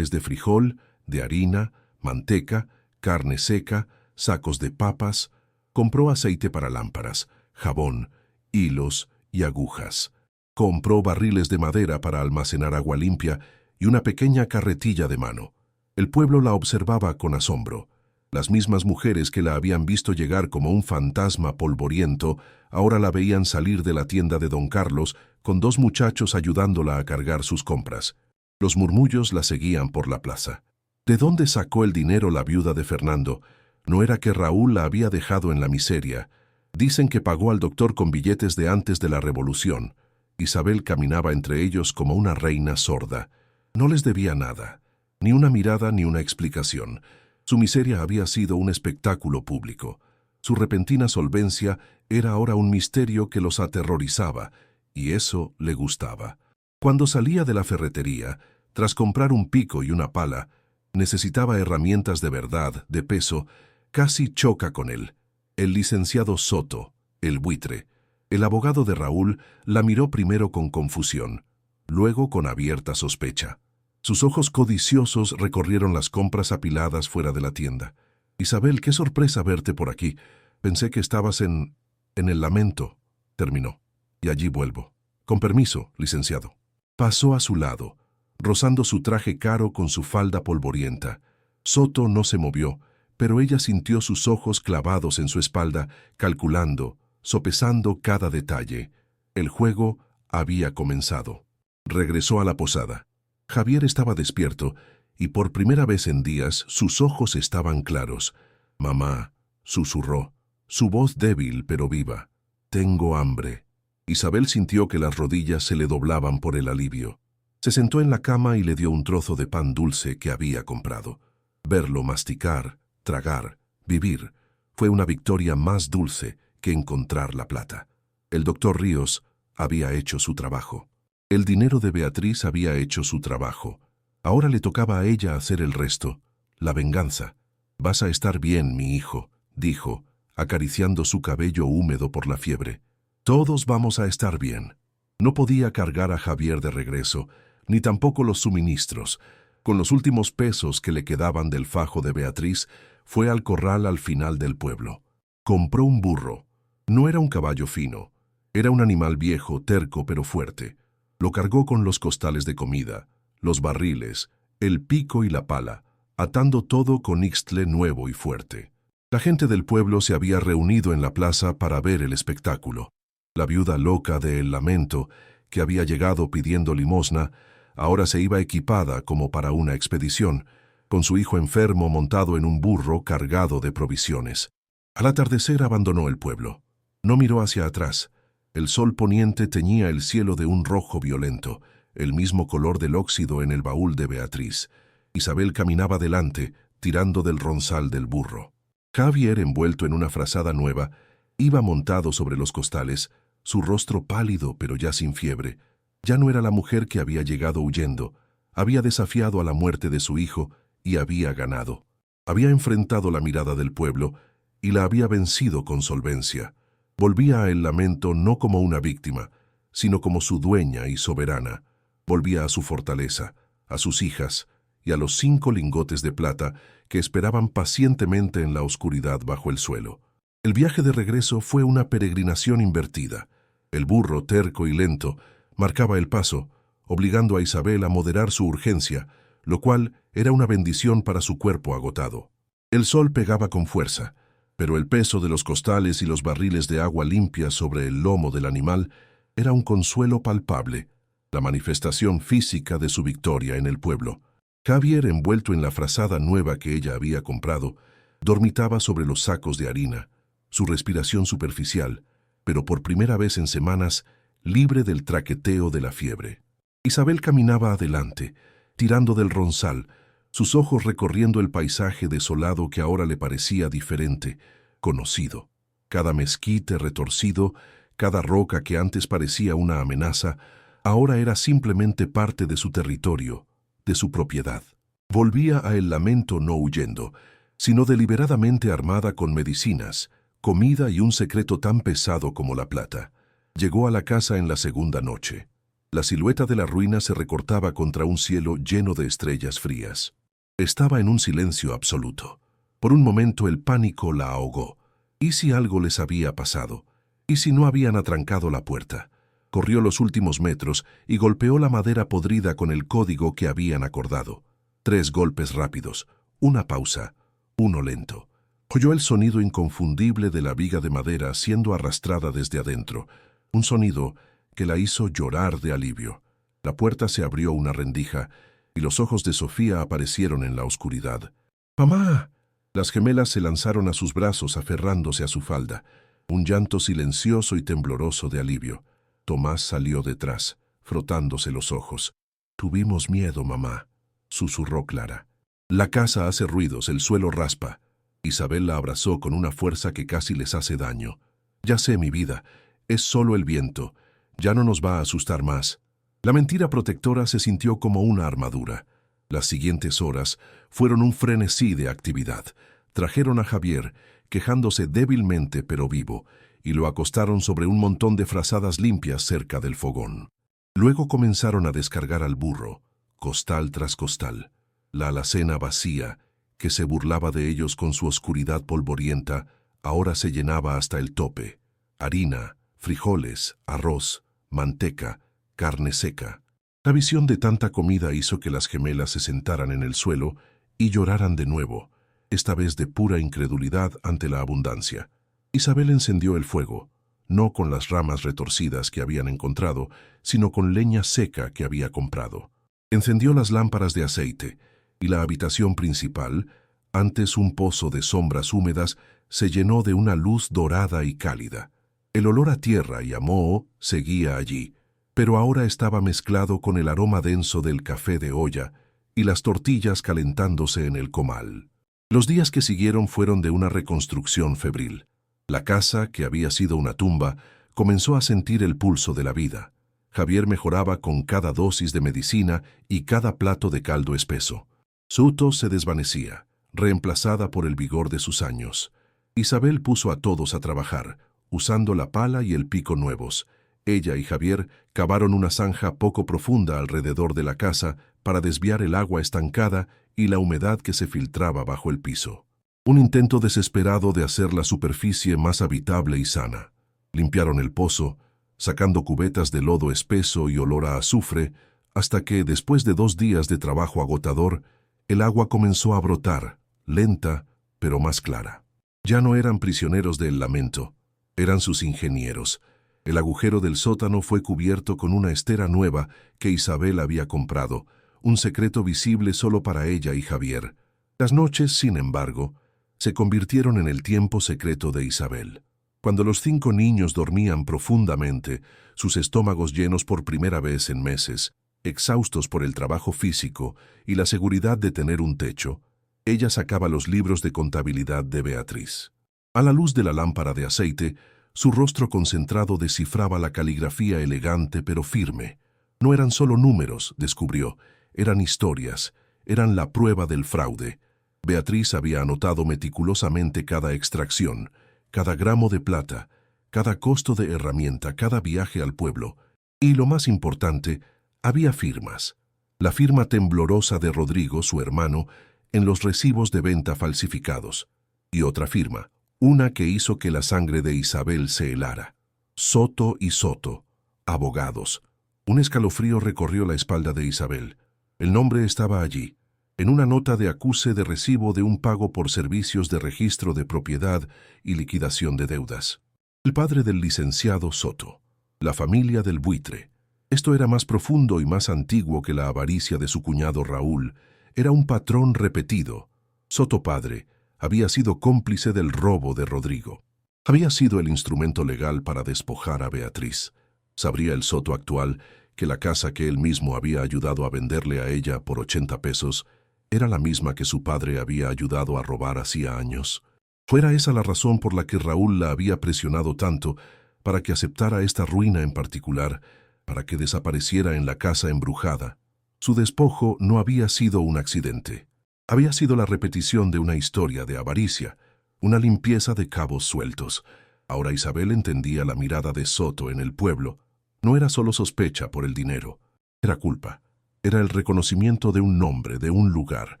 de frijol, de harina, manteca, carne seca, sacos de papas. Compró aceite para lámparas, jabón, hilos y agujas. Compró barriles de madera para almacenar agua limpia y una pequeña carretilla de mano. El pueblo la observaba con asombro. Las mismas mujeres que la habían visto llegar como un fantasma polvoriento, ahora la veían salir de la tienda de don Carlos con dos muchachos ayudándola a cargar sus compras. Los murmullos la seguían por la plaza. ¿De dónde sacó el dinero la viuda de Fernando? No era que Raúl la había dejado en la miseria. Dicen que pagó al doctor con billetes de antes de la revolución. Isabel caminaba entre ellos como una reina sorda. No les debía nada, ni una mirada ni una explicación. Su miseria había sido un espectáculo público. Su repentina solvencia era ahora un misterio que los aterrorizaba, y eso le gustaba. Cuando salía de la ferretería, tras comprar un pico y una pala, necesitaba herramientas de verdad, de peso, casi choca con él. El licenciado Soto, el buitre, el abogado de Raúl, la miró primero con confusión, luego con abierta sospecha. Sus ojos codiciosos recorrieron las compras apiladas fuera de la tienda. «Isabel, qué sorpresa verte por aquí. Pensé que estabas en el Lamento», terminó. «Y allí vuelvo. Con permiso, licenciado». Pasó a su lado, rozando su traje caro con su falda polvorienta. Soto no se movió, pero ella sintió sus ojos clavados en su espalda, calculando, sopesando cada detalle. El juego había comenzado. Regresó a la posada. Javier estaba despierto, y por primera vez en días sus ojos estaban claros. «Mamá», susurró, su voz débil pero viva. «Tengo hambre». Isabel sintió que las rodillas se le doblaban por el alivio. Se sentó en la cama y le dio un trozo de pan dulce que había comprado. Verlo masticar, tragar, vivir, fue una victoria más dulce que encontrar la plata. El doctor Ríos había hecho su trabajo. El dinero de Beatriz había hecho su trabajo. Ahora le tocaba a ella hacer el resto, la venganza. «Vas a estar bien, mi hijo», dijo, acariciando su cabello húmedo por la fiebre. «Todos vamos a estar bien». No podía cargar a Javier de regreso, ni tampoco los suministros. Con los últimos pesos que le quedaban del fajo de Beatriz, fue al corral al final del pueblo. Compró un burro. No era un caballo fino. Era un animal viejo, terco pero fuerte. Lo cargó con los costales de comida, los barriles, el pico y la pala, atando todo con ixtle nuevo y fuerte. La gente del pueblo se había reunido en la plaza para ver el espectáculo. La viuda loca de El Lamento, que había llegado pidiendo limosna, ahora se iba equipada como para una expedición, con su hijo enfermo montado en un burro cargado de provisiones. Al atardecer abandonó el pueblo. No miró hacia atrás. El sol poniente teñía el cielo de un rojo violento, el mismo color del óxido en el baúl de Beatriz. Isabel caminaba delante, tirando del ronzal del burro. Javier, envuelto en una frazada nueva, iba montado sobre los costales, su rostro pálido pero ya sin fiebre. Ya no era la mujer que había llegado huyendo. Había desafiado a la muerte de su hijo y había ganado. Había enfrentado la mirada del pueblo y la había vencido con solvencia. Volvía a El Lamento no como una víctima, sino como su dueña y soberana. Volvía a su fortaleza, a sus hijas y a los 5 lingotes de plata que esperaban pacientemente en la oscuridad bajo el suelo. El viaje de regreso fue una peregrinación invertida. El burro, terco y lento, marcaba el paso, obligando a Isabel a moderar su urgencia, lo cual era una bendición para su cuerpo agotado. El sol pegaba con fuerza, pero el peso de los costales y los barriles de agua limpia sobre el lomo del animal era un consuelo palpable, la manifestación física de su victoria en el pueblo. Javier, envuelto en la frazada nueva que ella había comprado, dormitaba sobre los sacos de harina, su respiración superficial, pero por primera vez en semanas, libre del traqueteo de la fiebre. Isabel caminaba adelante, tirando del ronzal, sus ojos recorriendo el paisaje desolado que ahora le parecía diferente, conocido. Cada mezquite retorcido, cada roca que antes parecía una amenaza, ahora era simplemente parte de su territorio, de su propiedad. Volvía a El Lamento no huyendo, sino deliberadamente armada con medicinas, comida y un secreto tan pesado como la plata. Llegó a la casa en la segunda noche. La silueta de la ruina se recortaba contra un cielo lleno de estrellas frías. Estaba en un silencio absoluto. Por un momento el pánico la ahogó. ¿Y si algo les había pasado? ¿Y si no habían atrancado la puerta? Corrió los últimos metros y golpeó la madera podrida con el código que habían acordado. 3 golpes rápidos, una pausa, uno lento. Oyó el sonido inconfundible de la viga de madera siendo arrastrada desde adentro, un sonido que la hizo llorar de alivio. La puerta se abrió una rendija y los ojos de Sofía aparecieron en la oscuridad. ¡Mamá! Las gemelas se lanzaron a sus brazos aferrándose a su falda, un llanto silencioso y tembloroso de alivio. Tomás salió detrás, frotándose los ojos. «Tuvimos miedo, mamá», susurró Clara. «La casa hace ruidos, el suelo raspa». Isabel la abrazó con una fuerza que casi les hace daño. «Ya sé, mi vida, es solo el viento. Ya no nos va a asustar más». La mentira protectora se sintió como una armadura. Las siguientes horas fueron un frenesí de actividad. Trajeron a Javier, quejándose débilmente pero vivo, y lo acostaron sobre un montón de frazadas limpias cerca del fogón. Luego comenzaron a descargar al burro, costal tras costal. La alacena vacía, que se burlaba de ellos con su oscuridad polvorienta, ahora se llenaba hasta el tope. Harina, frijoles, arroz, manteca, carne seca. La visión de tanta comida hizo que las gemelas se sentaran en el suelo y lloraran de nuevo, esta vez de pura incredulidad ante la abundancia. Isabel encendió el fuego, no con las ramas retorcidas que habían encontrado, sino con leña seca que había comprado. Encendió las lámparas de aceite, y la habitación principal, antes un pozo de sombras húmedas, se llenó de una luz dorada y cálida. El olor a tierra y a moho seguía allí, pero ahora estaba mezclado con el aroma denso del café de olla y las tortillas calentándose en el comal. Los días que siguieron fueron de una reconstrucción febril. La casa, que había sido una tumba, comenzó a sentir el pulso de la vida. Javier mejoraba con cada dosis de medicina y cada plato de caldo espeso. Su tos se desvanecía, reemplazada por el vigor de sus años. Isabel puso a todos a trabajar, usando la pala y el pico nuevos. Ella y Javier cavaron una zanja poco profunda alrededor de la casa para desviar el agua estancada y la humedad que se filtraba bajo el piso. Un intento desesperado de hacer la superficie más habitable y sana. Limpiaron el pozo, sacando cubetas de lodo espeso y olor a azufre, hasta que, después de 2 días de trabajo agotador, el agua comenzó a brotar, lenta, pero más clara. Ya no eran prisioneros del lamento, eran sus ingenieros. El agujero del sótano fue cubierto con una estera nueva que Isabel había comprado, un secreto visible solo para ella y Javier. Las noches, sin embargo, se convirtieron en el tiempo secreto de Isabel. Cuando los 5 niños dormían profundamente, sus estómagos llenos por primera vez en meses, exhaustos por el trabajo físico y la seguridad de tener un techo, ella sacaba los libros de contabilidad de Beatriz. A la luz de la lámpara de aceite, su rostro concentrado descifraba la caligrafía elegante pero firme. No eran solo números, descubrió, eran historias, eran la prueba del fraude. Beatriz había anotado meticulosamente cada extracción, cada gramo de plata, cada costo de herramienta, cada viaje al pueblo. Y lo más importante, había firmas. La firma temblorosa de Rodrigo, su hermano, en los recibos de venta falsificados. Y otra firma, una que hizo que la sangre de Isabel se helara. Soto y Soto, abogados. Un escalofrío recorrió la espalda de Isabel. El nombre estaba allí, en una nota de acuse de recibo de un pago por servicios de registro de propiedad y liquidación de deudas. El padre del licenciado Soto, la familia del buitre. Esto era más profundo y más antiguo que la avaricia de su cuñado Raúl. Era un patrón repetido. Soto padre había sido cómplice del robo de Rodrigo. Había sido el instrumento legal para despojar a Beatriz. Sabría el Soto actual que la casa que él mismo había ayudado a venderle a ella por 80 pesos era la misma que su padre había ayudado a robar hacía años. Fuera esa la razón por la que Raúl la había presionado tanto para que aceptara esta ruina en particular, para que desapareciera en la casa embrujada. Su despojo no había sido un accidente. Había sido la repetición de una historia de avaricia, una limpieza de cabos sueltos. Ahora Isabel entendía la mirada de Soto en el pueblo. No era solo sospecha por el dinero, era culpa. Era el reconocimiento de un nombre, de un lugar.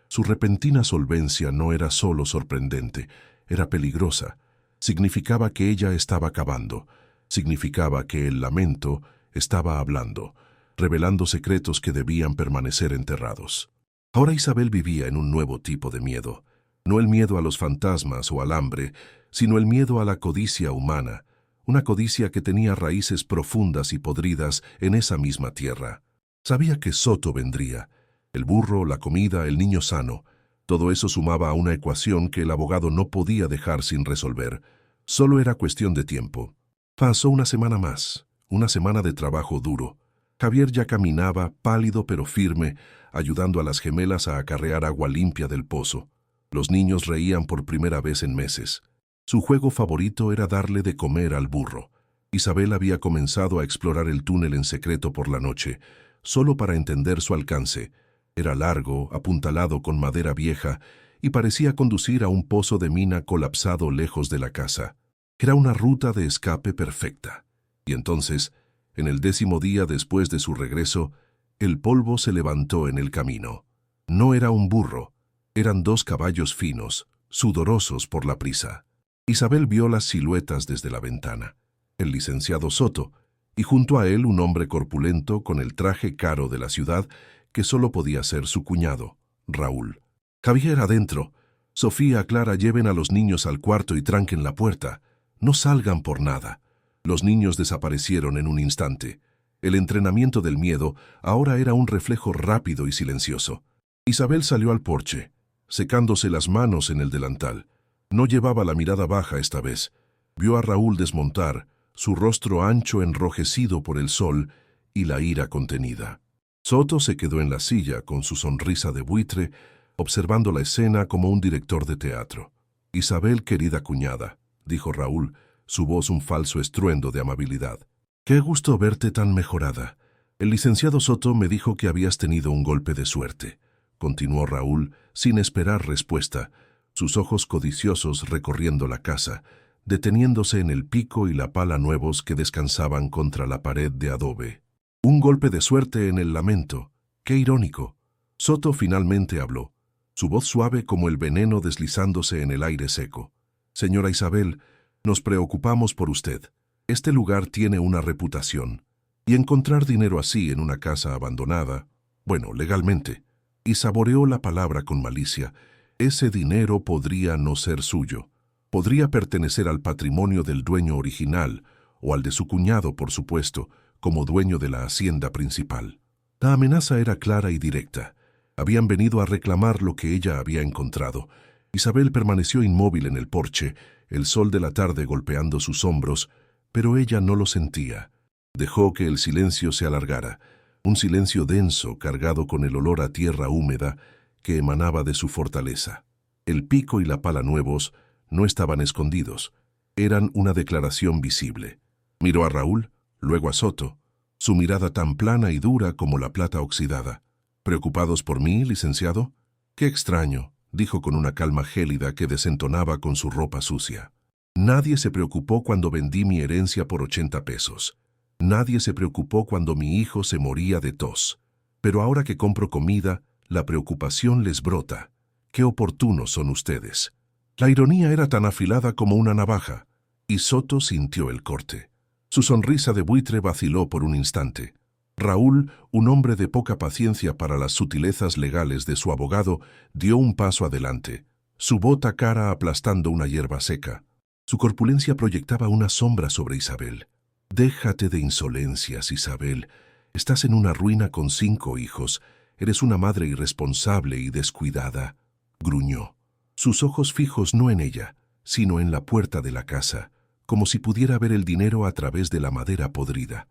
Su repentina solvencia no era solo sorprendente, era peligrosa. Significaba que ella estaba acabando. Significaba que el lamento estaba hablando, revelando secretos que debían permanecer enterrados. Ahora Isabel vivía en un nuevo tipo de miedo. No el miedo a los fantasmas o al hambre, sino el miedo a la codicia humana, una codicia que tenía raíces profundas y podridas en esa misma tierra. Sabía que Soto vendría. El burro, la comida, el niño sano. Todo eso sumaba a una ecuación que el abogado no podía dejar sin resolver. Solo era cuestión de tiempo. Pasó una semana más, una semana de trabajo duro. Javier ya caminaba, pálido pero firme, ayudando a las gemelas a acarrear agua limpia del pozo. Los niños reían por primera vez en meses. Su juego favorito era darle de comer al burro. Isabel había comenzado a explorar el túnel en secreto por la noche, solo para entender su alcance. Era largo, apuntalado con madera vieja, y parecía conducir a un pozo de mina colapsado lejos de la casa. Era una ruta de escape perfecta. Y entonces, en el 10º día después de su regreso, el polvo se levantó en el camino. No era un burro, eran 2 caballos finos, sudorosos por la prisa. Isabel vio las siluetas desde la ventana. El licenciado Soto, y junto a él un hombre corpulento con el traje caro de la ciudad que solo podía ser su cuñado, Raúl. Javier adentro. Sofía, Clara, lleven a los niños al cuarto y tranquen la puerta. No salgan por nada. Los niños desaparecieron en un instante. El entrenamiento del miedo ahora era un reflejo rápido y silencioso. Isabel salió al porche, secándose las manos en el delantal. No llevaba la mirada baja esta vez. Vio a Raúl desmontar, su rostro ancho enrojecido por el sol y la ira contenida. Soto se quedó en la silla con su sonrisa de buitre, observando la escena como un director de teatro. «Isabel, querida cuñada», dijo Raúl, su voz un falso estruendo de amabilidad. «Qué gusto verte tan mejorada. El licenciado Soto me dijo que habías tenido un golpe de suerte», continuó Raúl, sin esperar respuesta, sus ojos codiciosos recorriendo la casa, deteniéndose en el pico y la pala nuevos que descansaban contra la pared de adobe. «Un golpe de suerte en el lamento. Qué irónico». Soto finalmente habló, su voz suave como el veneno deslizándose en el aire seco. «Señora Isabel, nos preocupamos por usted. Este lugar tiene una reputación. Y encontrar dinero así en una casa abandonada, bueno, legalmente». Y saboreó la palabra con malicia. Ese dinero podría no ser suyo. Podría pertenecer al patrimonio del dueño original, o al de su cuñado, por supuesto, como dueño de la hacienda principal. La amenaza era clara y directa. Habían venido a reclamar lo que ella había encontrado. Isabel permaneció inmóvil en el porche, el sol de la tarde golpeando sus hombros, pero ella no lo sentía. Dejó que el silencio se alargara, un silencio denso cargado con el olor a tierra húmeda que emanaba de su fortaleza. El pico y la pala nuevos no estaban escondidos, eran una declaración visible. Miró a Raúl, luego a Soto, su mirada tan plana y dura como la plata oxidada. «¿Preocupados por mí, licenciado?» «Qué extraño», dijo con una calma gélida que desentonaba con su ropa sucia. «Nadie se preocupó cuando vendí mi herencia por 80 pesos. Nadie se preocupó cuando mi hijo se moría de tos. Pero ahora que compro comida, la preocupación les brota. Qué oportunos son ustedes». La ironía era tan afilada como una navaja, y Soto sintió el corte. Su sonrisa de buitre vaciló por un instante. Raúl, un hombre de poca paciencia para las sutilezas legales de su abogado, dio un paso adelante, su bota cara aplastando una hierba seca. Su corpulencia proyectaba una sombra sobre Isabel. «Déjate de insolencias, Isabel. Estás en una ruina con 5 hijos. Eres una madre irresponsable y descuidada», gruñó. Sus ojos fijos no en ella, sino en la puerta de la casa, como si pudiera ver el dinero a través de la madera podrida.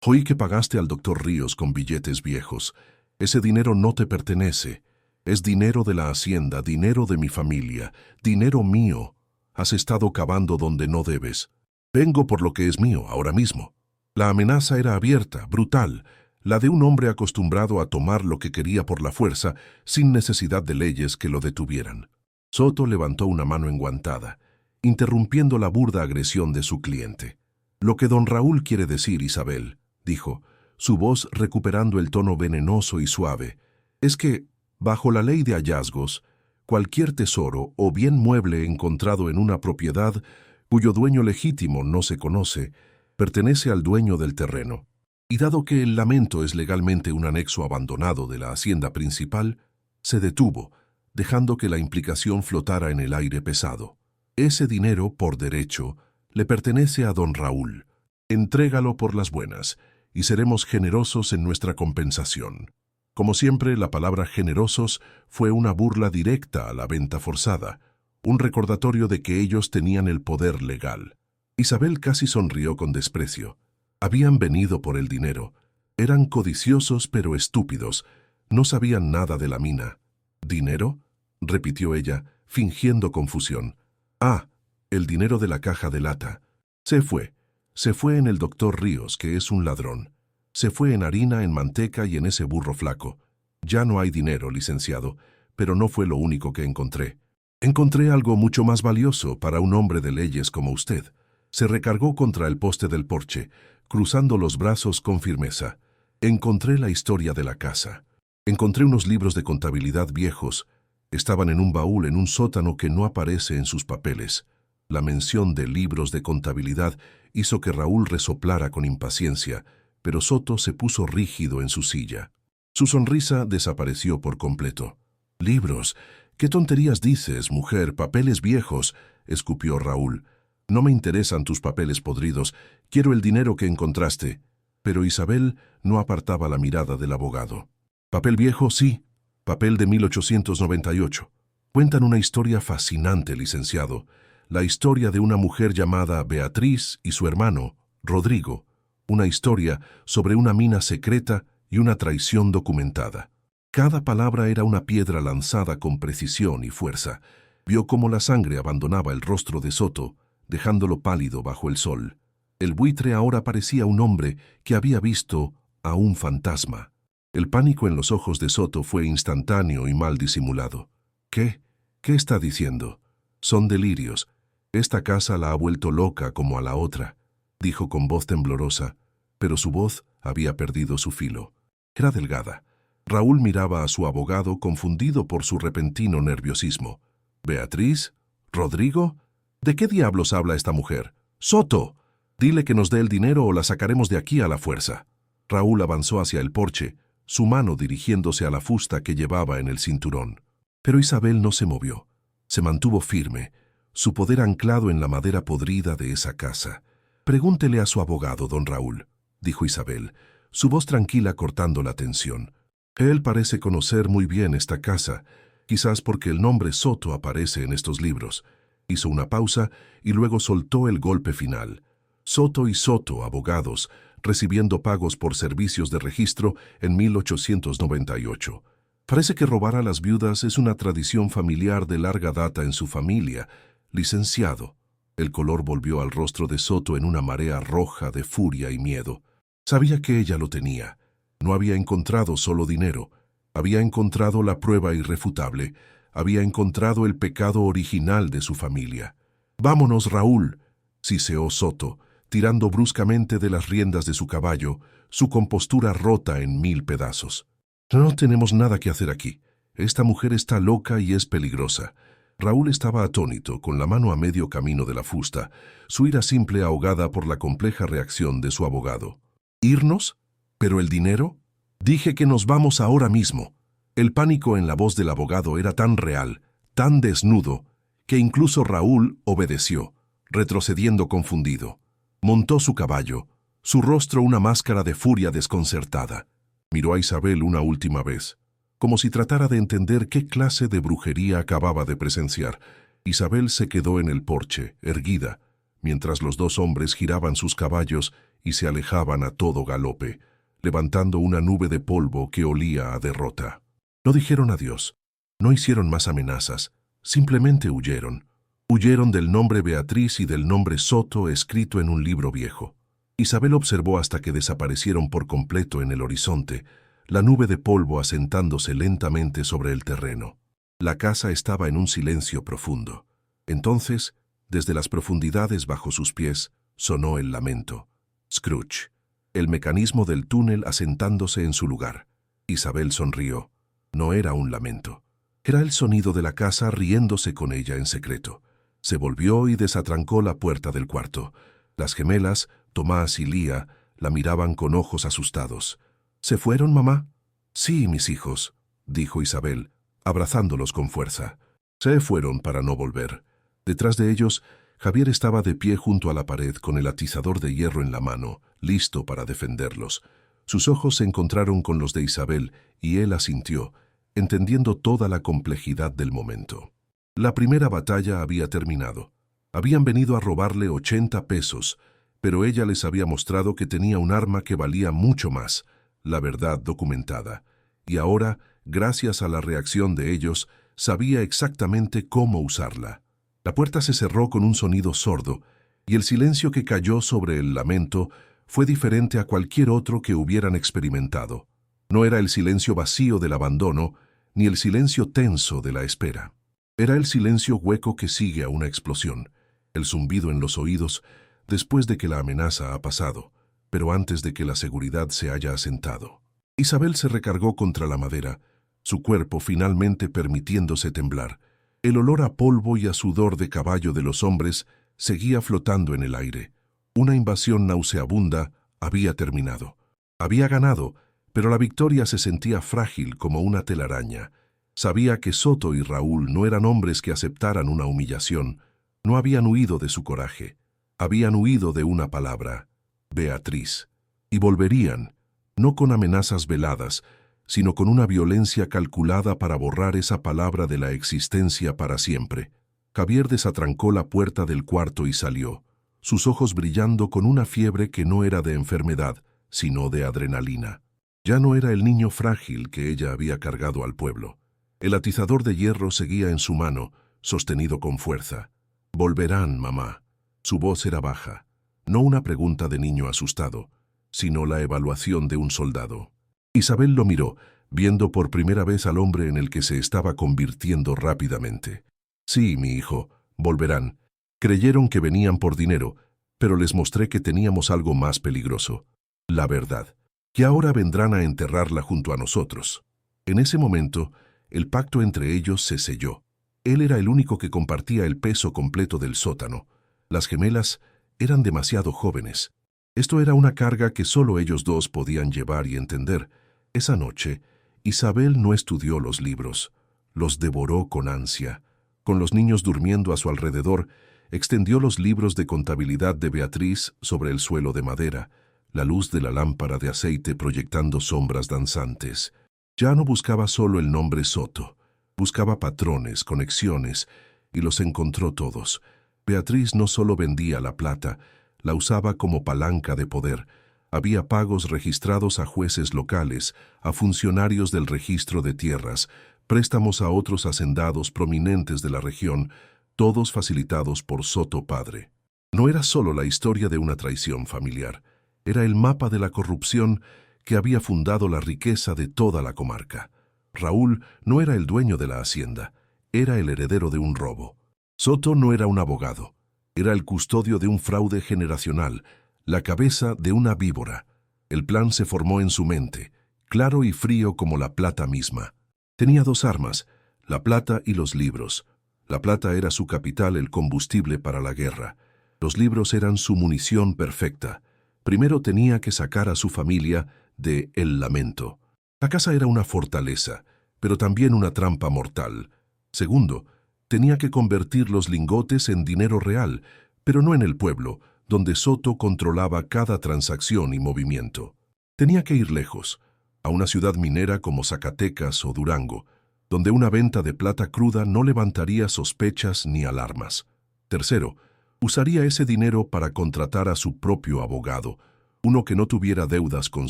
«Oí que pagaste al doctor Ríos con billetes viejos. Ese dinero no te pertenece. Es dinero de la hacienda, dinero de mi familia, dinero mío. Has estado cavando donde no debes. Vengo por lo que es mío, ahora mismo». La amenaza era abierta, brutal, la de un hombre acostumbrado a tomar lo que quería por la fuerza, sin necesidad de leyes que lo detuvieran. Soto levantó una mano enguantada, interrumpiendo la burda agresión de su cliente. «Lo que don Raúl quiere decir, Isabel», dijo, su voz recuperando el tono venenoso y suave, «es que, bajo la ley de hallazgos, cualquier tesoro o bien mueble encontrado en una propiedad cuyo dueño legítimo no se conoce, pertenece al dueño del terreno. Y dado que el lamento es legalmente un anexo abandonado de la hacienda principal, Se detuvo, dejando que la implicación flotara en el aire pesado. Ese dinero, por derecho, le pertenece a don Raúl. Entrégalo por las buenas, y seremos generosos en nuestra compensación. Como siempre, la palabra generosos fue una burla directa a la venta forzada, un recordatorio de que ellos tenían el poder legal. Isabel casi sonrió con desprecio. Habían venido por el dinero. Eran codiciosos pero estúpidos. No sabían nada de la mina. ¿Dinero?, repitió ella, fingiendo confusión. Ah, el dinero de la caja de lata. Se fue. Se fue en el doctor Ríos, que es un ladrón. Se fue en harina, en manteca y en ese burro flaco. Ya no hay dinero, licenciado, pero no fue lo único que encontré. Encontré algo mucho más valioso para un hombre de leyes como usted. Se recargó contra el poste del porche, cruzando los brazos con firmeza. Encontré la historia de la casa. Encontré unos libros de contabilidad viejos. Estaban en un baúl en un sótano que no aparece en sus papeles. La mención de libros de contabilidad hizo que Raúl resoplara con impaciencia, pero Soto se puso rígido en su silla. Su sonrisa desapareció por completo. «Libros. ¿Qué tonterías dices, mujer? Papeles viejos», escupió Raúl. «No me interesan tus papeles podridos. Quiero el dinero que encontraste». Pero Isabel no apartaba la mirada del abogado. «Papel viejo, sí. Papel de 1898. Cuentan una historia fascinante, licenciado. La historia de una mujer llamada Beatriz y su hermano, Rodrigo. Una historia sobre una mina secreta y una traición documentada». Cada palabra era una piedra lanzada con precisión y fuerza. Vio cómo la sangre abandonaba el rostro de Soto, dejándolo pálido bajo el sol. El buitre ahora parecía un hombre que había visto a un fantasma. El pánico en los ojos de Soto fue instantáneo y mal disimulado. ¿Qué? ¿Qué está diciendo? Son delirios. Esta casa la ha vuelto loca como a la otra, dijo con voz temblorosa, pero su voz había perdido su filo. Era delgada. Raúl miraba a su abogado confundido por su repentino nerviosismo. «¿Beatriz? ¿Rodrigo? ¿De qué diablos habla esta mujer? ¡Soto! Dile que nos dé el dinero o la sacaremos de aquí a la fuerza». Raúl avanzó hacia el porche, su mano dirigiéndose a la fusta que llevaba en el cinturón. Pero Isabel no se movió. Se mantuvo firme, su poder anclado en la madera podrida de esa casa. «Pregúntele a su abogado, don Raúl», dijo Isabel, su voz tranquila cortando la tensión. «Él parece conocer muy bien esta casa, quizás porque el nombre Soto aparece en estos libros». Hizo una pausa y luego soltó el golpe final. Soto y Soto, abogados, recibiendo pagos por servicios de registro en 1898. Parece que robar a las viudas es una tradición familiar de larga data en su familia. Licenciado. El color volvió al rostro de Soto en una marea roja de furia y miedo. Sabía que ella lo tenía. No había encontrado solo dinero. Había encontrado la prueba irrefutable. Había encontrado el pecado original de su familia. «Vámonos, Raúl», siseó Soto, tirando bruscamente de las riendas de su caballo, su compostura rota en 1000 pedazos. «No tenemos nada que hacer aquí. Esta mujer está loca y es peligrosa». Raúl estaba atónito, con la mano a medio camino de la fusta, su ira simple ahogada por la compleja reacción de su abogado. «¿Irnos? ¿Pero el dinero? Dije que nos vamos ahora mismo». El pánico en la voz del abogado era tan real, tan desnudo, que incluso Raúl obedeció, retrocediendo confundido. Montó su caballo, su rostro una máscara de furia desconcertada. Miró a Isabel una última vez, como si tratara de entender qué clase de brujería acababa de presenciar. Isabel se quedó en el porche, erguida, mientras los dos hombres giraban sus caballos y se alejaban a todo galope, levantando una nube de polvo que olía a derrota. No dijeron adiós, no hicieron más amenazas, simplemente huyeron. Huyeron del nombre Beatriz y del nombre Soto escrito en un libro viejo. Isabel observó hasta que desaparecieron por completo en el horizonte, la nube de polvo asentándose lentamente sobre el terreno. La casa estaba en un silencio profundo. Entonces, desde las profundidades bajo sus pies, sonó el lamento. Scrooge, el mecanismo del túnel asentándose en su lugar. Isabel sonrió. No era un lamento. Era el sonido de la casa riéndose con ella en secreto. Se volvió y desatrancó la puerta del cuarto. Las gemelas, Tomás y Lía, la miraban con ojos asustados. «¿Se fueron, mamá?» «Sí, mis hijos», dijo Isabel. abrazándolos con fuerza. Se fueron para no volver. Detrás de ellos, Javier estaba de pie junto a la pared con el atizador de hierro en la mano, listo para defenderlos. Sus ojos se encontraron con los de Isabel y él asintió, entendiendo toda la complejidad del momento. La primera batalla había terminado. Habían venido a robarle 80 pesos, pero ella les había mostrado que tenía un arma que valía mucho más, la verdad documentada. Y ahora, gracias a la reacción de ellos, sabía exactamente cómo usarla. La puerta se cerró con un sonido sordo, y el silencio que cayó sobre el lamento fue diferente a cualquier otro que hubieran experimentado. No era el silencio vacío del abandono, ni el silencio tenso de la espera. Era el silencio hueco que sigue a una explosión, el zumbido en los oídos después de que la amenaza ha pasado, pero antes de que la seguridad se haya asentado. Isabel se recargó contra la madera, su cuerpo finalmente permitiéndose temblar. El olor a polvo y a sudor de caballo de los hombres seguía flotando en el aire. Una invasión nauseabunda había terminado. Había ganado, pero la victoria se sentía frágil como una telaraña. Sabía que Soto y Raúl no eran hombres que aceptaran una humillación. No habían huido de su coraje. Habían huido de una palabra, Beatriz. Y volverían, no con amenazas veladas, sino con una violencia calculada para borrar esa palabra de la existencia para siempre. Javier desatrancó la puerta del cuarto y salió, sus ojos brillando con una fiebre que no era de enfermedad, sino de adrenalina. Ya no era el niño frágil que ella había cargado al pueblo. El atizador de hierro seguía en su mano, sostenido con fuerza. «Volverán, mamá». Su voz era baja, no una pregunta de niño asustado, sino la evaluación de un soldado. Isabel lo miró, viendo por primera vez al hombre en el que se estaba convirtiendo rápidamente. «Sí, mi hijo, volverán. Creyeron que venían por dinero, pero les mostré que teníamos algo más peligroso, la verdad, que ahora vendrán a enterrarla junto a nosotros». En ese momento, el pacto entre ellos se selló. Él era el único que compartía el peso completo del sótano. Las gemelas eran demasiado jóvenes. Esto era una carga que solo ellos dos podían llevar y entender. Esa noche, Isabel no estudió los libros, los devoró con ansia. Con los niños durmiendo a su alrededor, extendió los libros de contabilidad de Beatriz sobre el suelo de madera, la luz de la lámpara de aceite proyectando sombras danzantes. Ya no buscaba solo el nombre Soto, buscaba patrones, conexiones, y los encontró todos. Beatriz no solo vendía la plata, la usaba como palanca de poder. Había pagos registrados a jueces locales, a funcionarios del registro de tierras, préstamos a otros hacendados prominentes de la región, todos facilitados por Soto padre. No era solo la historia de una traición familiar, era el mapa de la corrupción que había fundado la riqueza de toda la comarca. Raúl no era el dueño de la hacienda, era el heredero de un robo. Soto no era un abogado, era el custodio de un fraude generacional, la cabeza de una víbora. El plan se formó en su mente, claro y frío como la plata misma. Tenía dos armas, la plata y los libros. La plata era su capital, el combustible para la guerra. Los libros eran su munición perfecta. Primero tenía que sacar a su familia de El Lamento. La casa era una fortaleza, pero también una trampa mortal. Segundo, tenía que convertir los lingotes en dinero real, pero no en el pueblo, donde Soto controlaba cada transacción y movimiento. Tenía que ir lejos, a una ciudad minera como Zacatecas o Durango, donde una venta de plata cruda no levantaría sospechas ni alarmas. Tercero, usaría ese dinero para contratar a su propio abogado, uno que no tuviera deudas con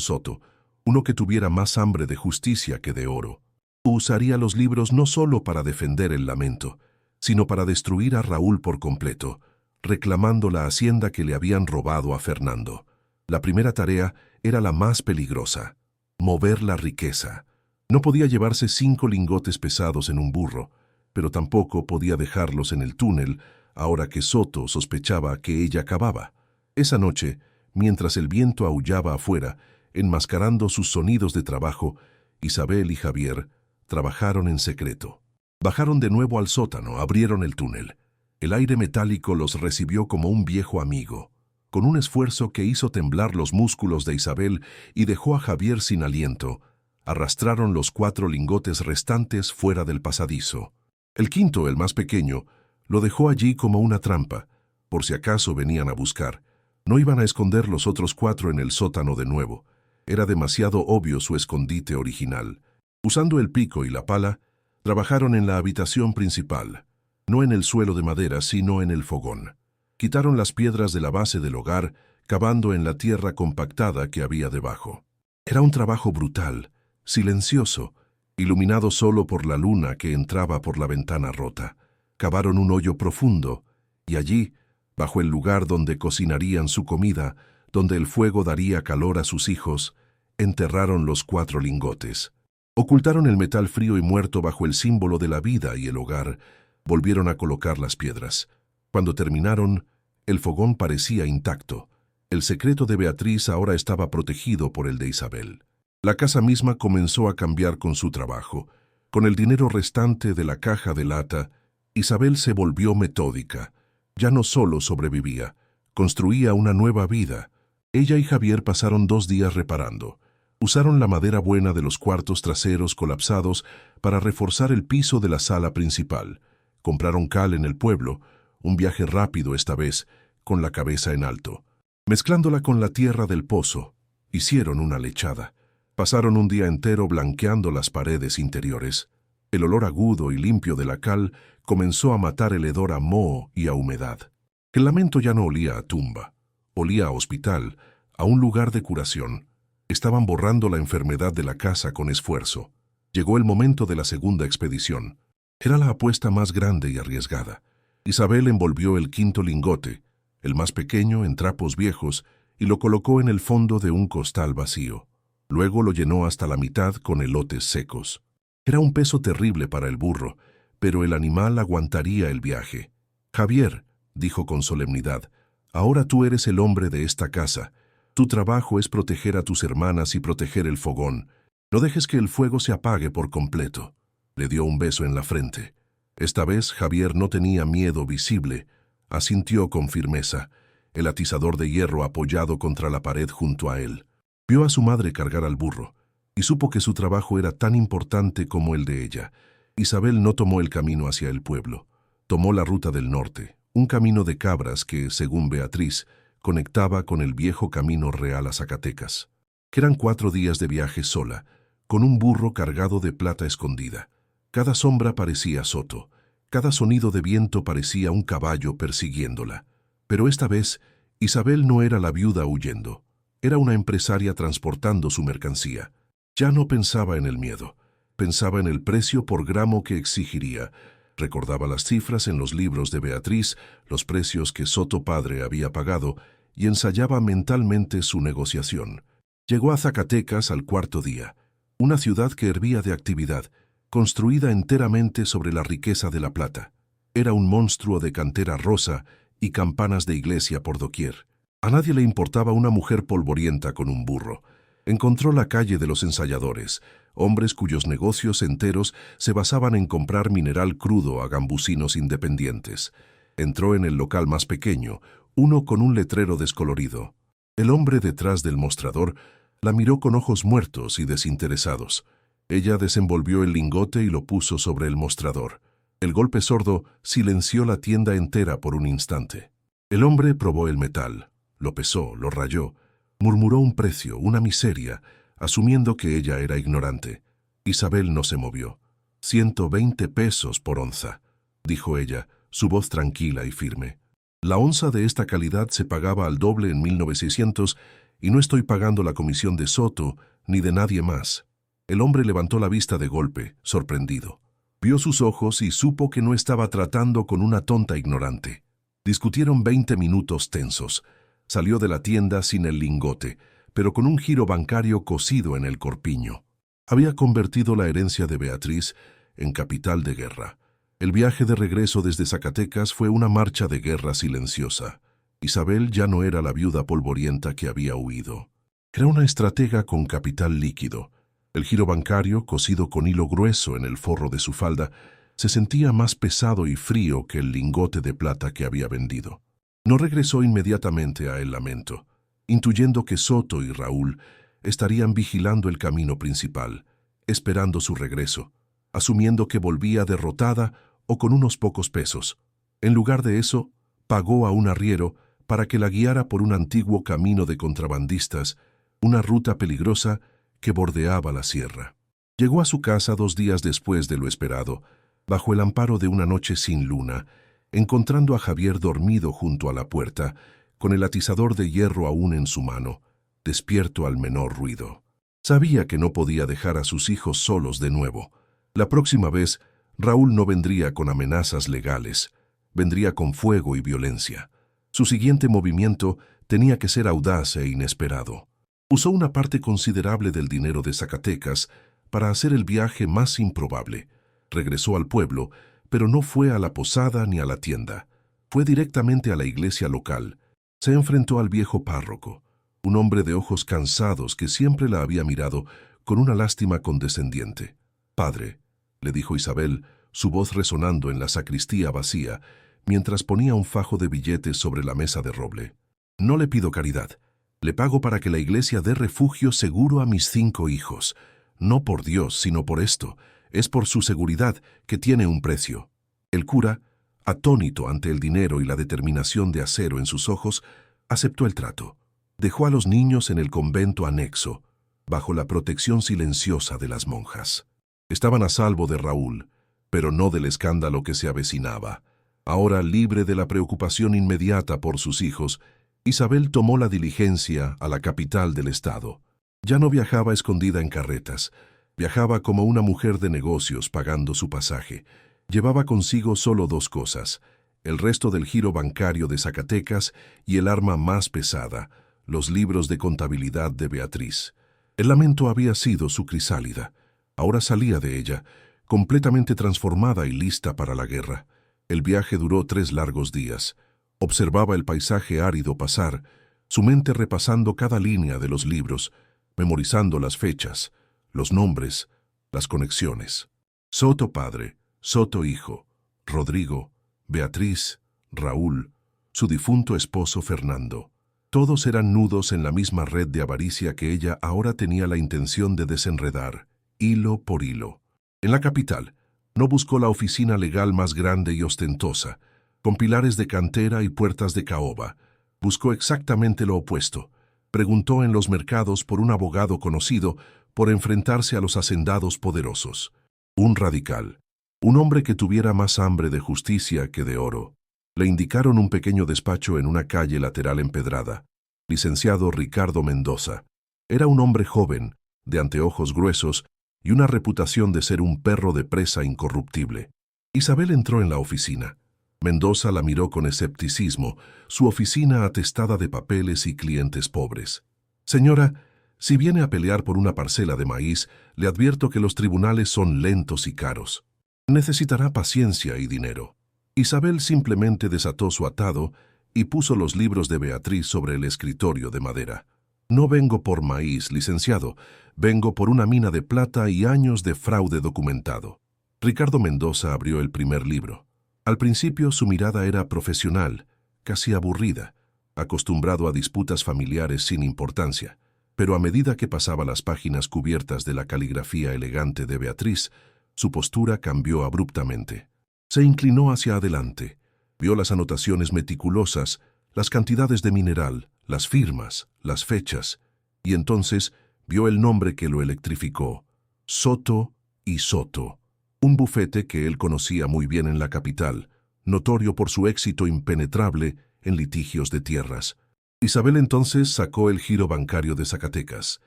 Soto, uno que tuviera más hambre de justicia que de oro. Usaría los libros no solo para defender El Lamento, sino para destruir a Raúl por completo, reclamando la hacienda que le habían robado a Fernando. La primera tarea era la más peligrosa, mover la riqueza. No podía llevarse 5 lingotes pesados en un burro, pero tampoco podía dejarlos en el túnel, ahora que Soto sospechaba que ella cavaba. Esa noche, mientras el viento aullaba afuera, enmascarando sus sonidos de trabajo, Isabel y Javier trabajaron en secreto. Bajaron de nuevo al sótano, abrieron el túnel. El aire metálico los recibió como un viejo amigo, con un esfuerzo que hizo temblar los músculos de Isabel y dejó a Javier sin aliento. arrastraron los 4 lingotes restantes fuera del pasadizo. El quinto, el más pequeño, lo dejó allí como una trampa, por si acaso venían a buscar. No iban a esconder los otros 4 en el sótano de nuevo. Era demasiado obvio su escondite original. Usando el pico y la pala, trabajaron en la habitación principal, no en el suelo de madera, sino en el fogón. Quitaron las piedras de la base del hogar, cavando en la tierra compactada que había debajo. Era un trabajo brutal, silencioso, iluminado solo por la luna que entraba por la ventana rota. Cavaron un hoyo profundo, y allí, bajo el lugar donde cocinarían su comida, donde el fuego daría calor a sus hijos, enterraron los 4 lingotes. Ocultaron el metal frío y muerto bajo el símbolo de la vida y el hogar. Volvieron a colocar las piedras. Cuando terminaron, el fogón parecía intacto. El secreto de Beatriz ahora estaba protegido por el de Isabel. La casa misma comenzó a cambiar con su trabajo. Con el dinero restante de la caja de lata, Isabel se volvió metódica. Ya no solo sobrevivía, construía una nueva vida. Ella y Javier pasaron 2 días reparando. Usaron la madera buena de los cuartos traseros colapsados para reforzar el piso de la sala principal. Compraron cal en el pueblo, un viaje rápido esta vez, con la cabeza en alto. Mezclándola con la tierra del pozo, hicieron una lechada. Pasaron un día entero blanqueando las paredes interiores. El olor agudo y limpio de la cal comenzó a matar el hedor a moho y a humedad. El lamento ya no olía a tumba, olía a hospital, a un lugar de curación. Estaban borrando la enfermedad de la casa con esfuerzo. Llegó el momento de la segunda expedición. Era la apuesta más grande y arriesgada. Isabel envolvió el 5.º lingote, el más pequeño, en trapos viejos, y lo colocó en el fondo de un costal vacío. Luego lo llenó hasta la mitad con elotes secos. Era un peso terrible para el burro, pero el animal aguantaría el viaje. «Javier», dijo con solemnidad, «ahora tú eres el hombre de esta casa. Tu trabajo es proteger a tus hermanas y proteger el fogón. No dejes que el fuego se apague por completo». Le dio un beso en la frente. Esta vez Javier no tenía miedo visible. Asintió con firmeza, el atizador de hierro apoyado contra la pared junto a él. Vio a su madre cargar al burro, y supo que su trabajo era tan importante como el de ella. Isabel no tomó el camino hacia el pueblo. Tomó la ruta del norte, un camino de cabras que, según Beatriz, conectaba con el viejo camino real a Zacatecas. Eran 4 días de viaje sola, con un burro cargado de plata escondida. Cada sombra parecía Soto, cada sonido de viento parecía un caballo persiguiéndola. Pero esta vez, Isabel no era la viuda huyendo. Era una empresaria transportando su mercancía. Ya no pensaba en el miedo, pensaba en el precio por gramo que exigiría. Recordaba las cifras en los libros de Beatriz, los precios que Soto padre había pagado, y ensayaba mentalmente su negociación. Llegó a Zacatecas al 4.º día, una ciudad que hervía de actividad, construida enteramente sobre la riqueza de la plata. Era un monstruo de cantera rosa y campanas de iglesia por doquier. A nadie le importaba una mujer polvorienta con un burro. Encontró la calle de los ensayadores, hombres cuyos negocios enteros se basaban en comprar mineral crudo a gambusinos independientes. Entró en el local más pequeño, uno con un letrero descolorido. El hombre detrás del mostrador la miró con ojos muertos y desinteresados. Ella desenvolvió el lingote y lo puso sobre el mostrador. El golpe sordo silenció la tienda entera por un instante. El hombre probó el metal, lo pesó, lo rayó, murmuró un precio, una miseria, asumiendo que ella era ignorante. Isabel no se movió. 120 pesos por onza, dijo ella, su voz tranquila y firme. La onza de esta calidad se pagaba al doble en 1900 y no estoy pagando la comisión de Soto ni de nadie más. El hombre levantó la vista de golpe, sorprendido. Vio sus ojos y supo que no estaba tratando con una tonta ignorante. Discutieron 20 minutos tensos. Salió de la tienda sin el lingote, pero con un giro bancario cosido en el corpiño. Había convertido la herencia de Beatriz en capital de guerra. El viaje de regreso desde Zacatecas fue una marcha de guerra silenciosa. Isabel ya no era la viuda polvorienta que había huido. Era una estratega con capital líquido. El giro bancario, cosido con hilo grueso en el forro de su falda, se sentía más pesado y frío que el lingote de plata que había vendido. No regresó inmediatamente a El Lamento, intuyendo que Soto y Raúl estarían vigilando el camino principal. esperando su regreso, asumiendo que volvía derrotada o con unos pocos pesos. En lugar de eso, pagó a un arriero para que la guiara por un antiguo camino de contrabandistas, una ruta peligrosa que bordeaba la sierra. Llegó a su casa 2 días después de lo esperado, bajo el amparo de una noche sin luna, encontrando a Javier dormido junto a la puerta, con el atizador de hierro aún en su mano, despierto al menor ruido. Sabía que no podía dejar a sus hijos solos de nuevo. La próxima vez, Raúl no vendría con amenazas legales, vendría con fuego y violencia. Su siguiente movimiento tenía que ser audaz e inesperado. Usó una parte considerable del dinero de Zacatecas para hacer el viaje más improbable. Regresó al pueblo, pero no fue a la posada ni a la tienda. Fue directamente a la iglesia local. Se enfrentó al viejo párroco, un hombre de ojos cansados que siempre la había mirado con una lástima condescendiente. «Padre», le dijo Isabel, su voz resonando en la sacristía vacía, mientras ponía un fajo de billetes sobre la mesa de roble. «No le pido caridad. Le pago para que la iglesia dé refugio seguro a mis 5 hijos. No por Dios, sino por esto. Es por su seguridad, que tiene un precio». El cura, atónito ante el dinero y la determinación de acero en sus ojos, aceptó el trato. Dejó a los niños en el convento anexo, bajo la protección silenciosa de las monjas. Estaban a salvo de Raúl, pero no del escándalo que se avecinaba. Ahora, libre de la preocupación inmediata por sus hijos, Isabel tomó la diligencia a la capital del estado. Ya no viajaba escondida en carretas. Viajaba como una mujer de negocios pagando su pasaje. Llevaba consigo solo 2 cosas: el resto del giro bancario de Zacatecas y el arma más pesada, los libros de contabilidad de Beatriz. El lamento había sido su crisálida. Ahora salía de ella, completamente transformada y lista para la guerra. El viaje duró 3 largos días. Observaba el paisaje árido pasar, su mente repasando cada línea de los libros, memorizando las fechas, los nombres, las conexiones. Soto padre, Soto hijo, Rodrigo, Beatriz, Raúl, su difunto esposo Fernando. Todos eran nudos en la misma red de avaricia que ella ahora tenía la intención de desenredar, hilo por hilo. En la capital, no buscó la oficina legal más grande y ostentosa, con pilares de cantera y puertas de caoba. Buscó exactamente lo opuesto. Preguntó en los mercados por un abogado conocido por enfrentarse a los hacendados poderosos. Un radical. Un hombre que tuviera más hambre de justicia que de oro. Le indicaron un pequeño despacho en una calle lateral empedrada. Licenciado Ricardo Mendoza. Era un hombre joven, de anteojos gruesos y una reputación de ser un perro de presa incorruptible. Isabel entró en la oficina. Mendoza la miró con escepticismo, su oficina atestada de papeles y clientes pobres. «Señora, si viene a pelear por una parcela de maíz, le advierto que los tribunales son lentos y caros. Necesitará paciencia y dinero». Isabel simplemente desató su atado y puso los libros de Beatriz sobre el escritorio de madera. «No vengo por maíz, licenciado. Vengo por una mina de plata y años de fraude documentado». Ricardo Mendoza abrió el primer libro. Al principio su mirada era profesional, casi aburrida, acostumbrado a disputas familiares sin importancia. Pero a medida que pasaba las páginas cubiertas de la caligrafía elegante de Beatriz, su postura cambió abruptamente. Se inclinó hacia adelante, vio las anotaciones meticulosas, las cantidades de mineral, las firmas, las fechas, y entonces vio el nombre que lo electrificó: Soto y Soto, un bufete que él conocía muy bien en la capital, notorio por su éxito impenetrable en litigios de tierras. Isabel entonces sacó el giro bancario de Zacatecas.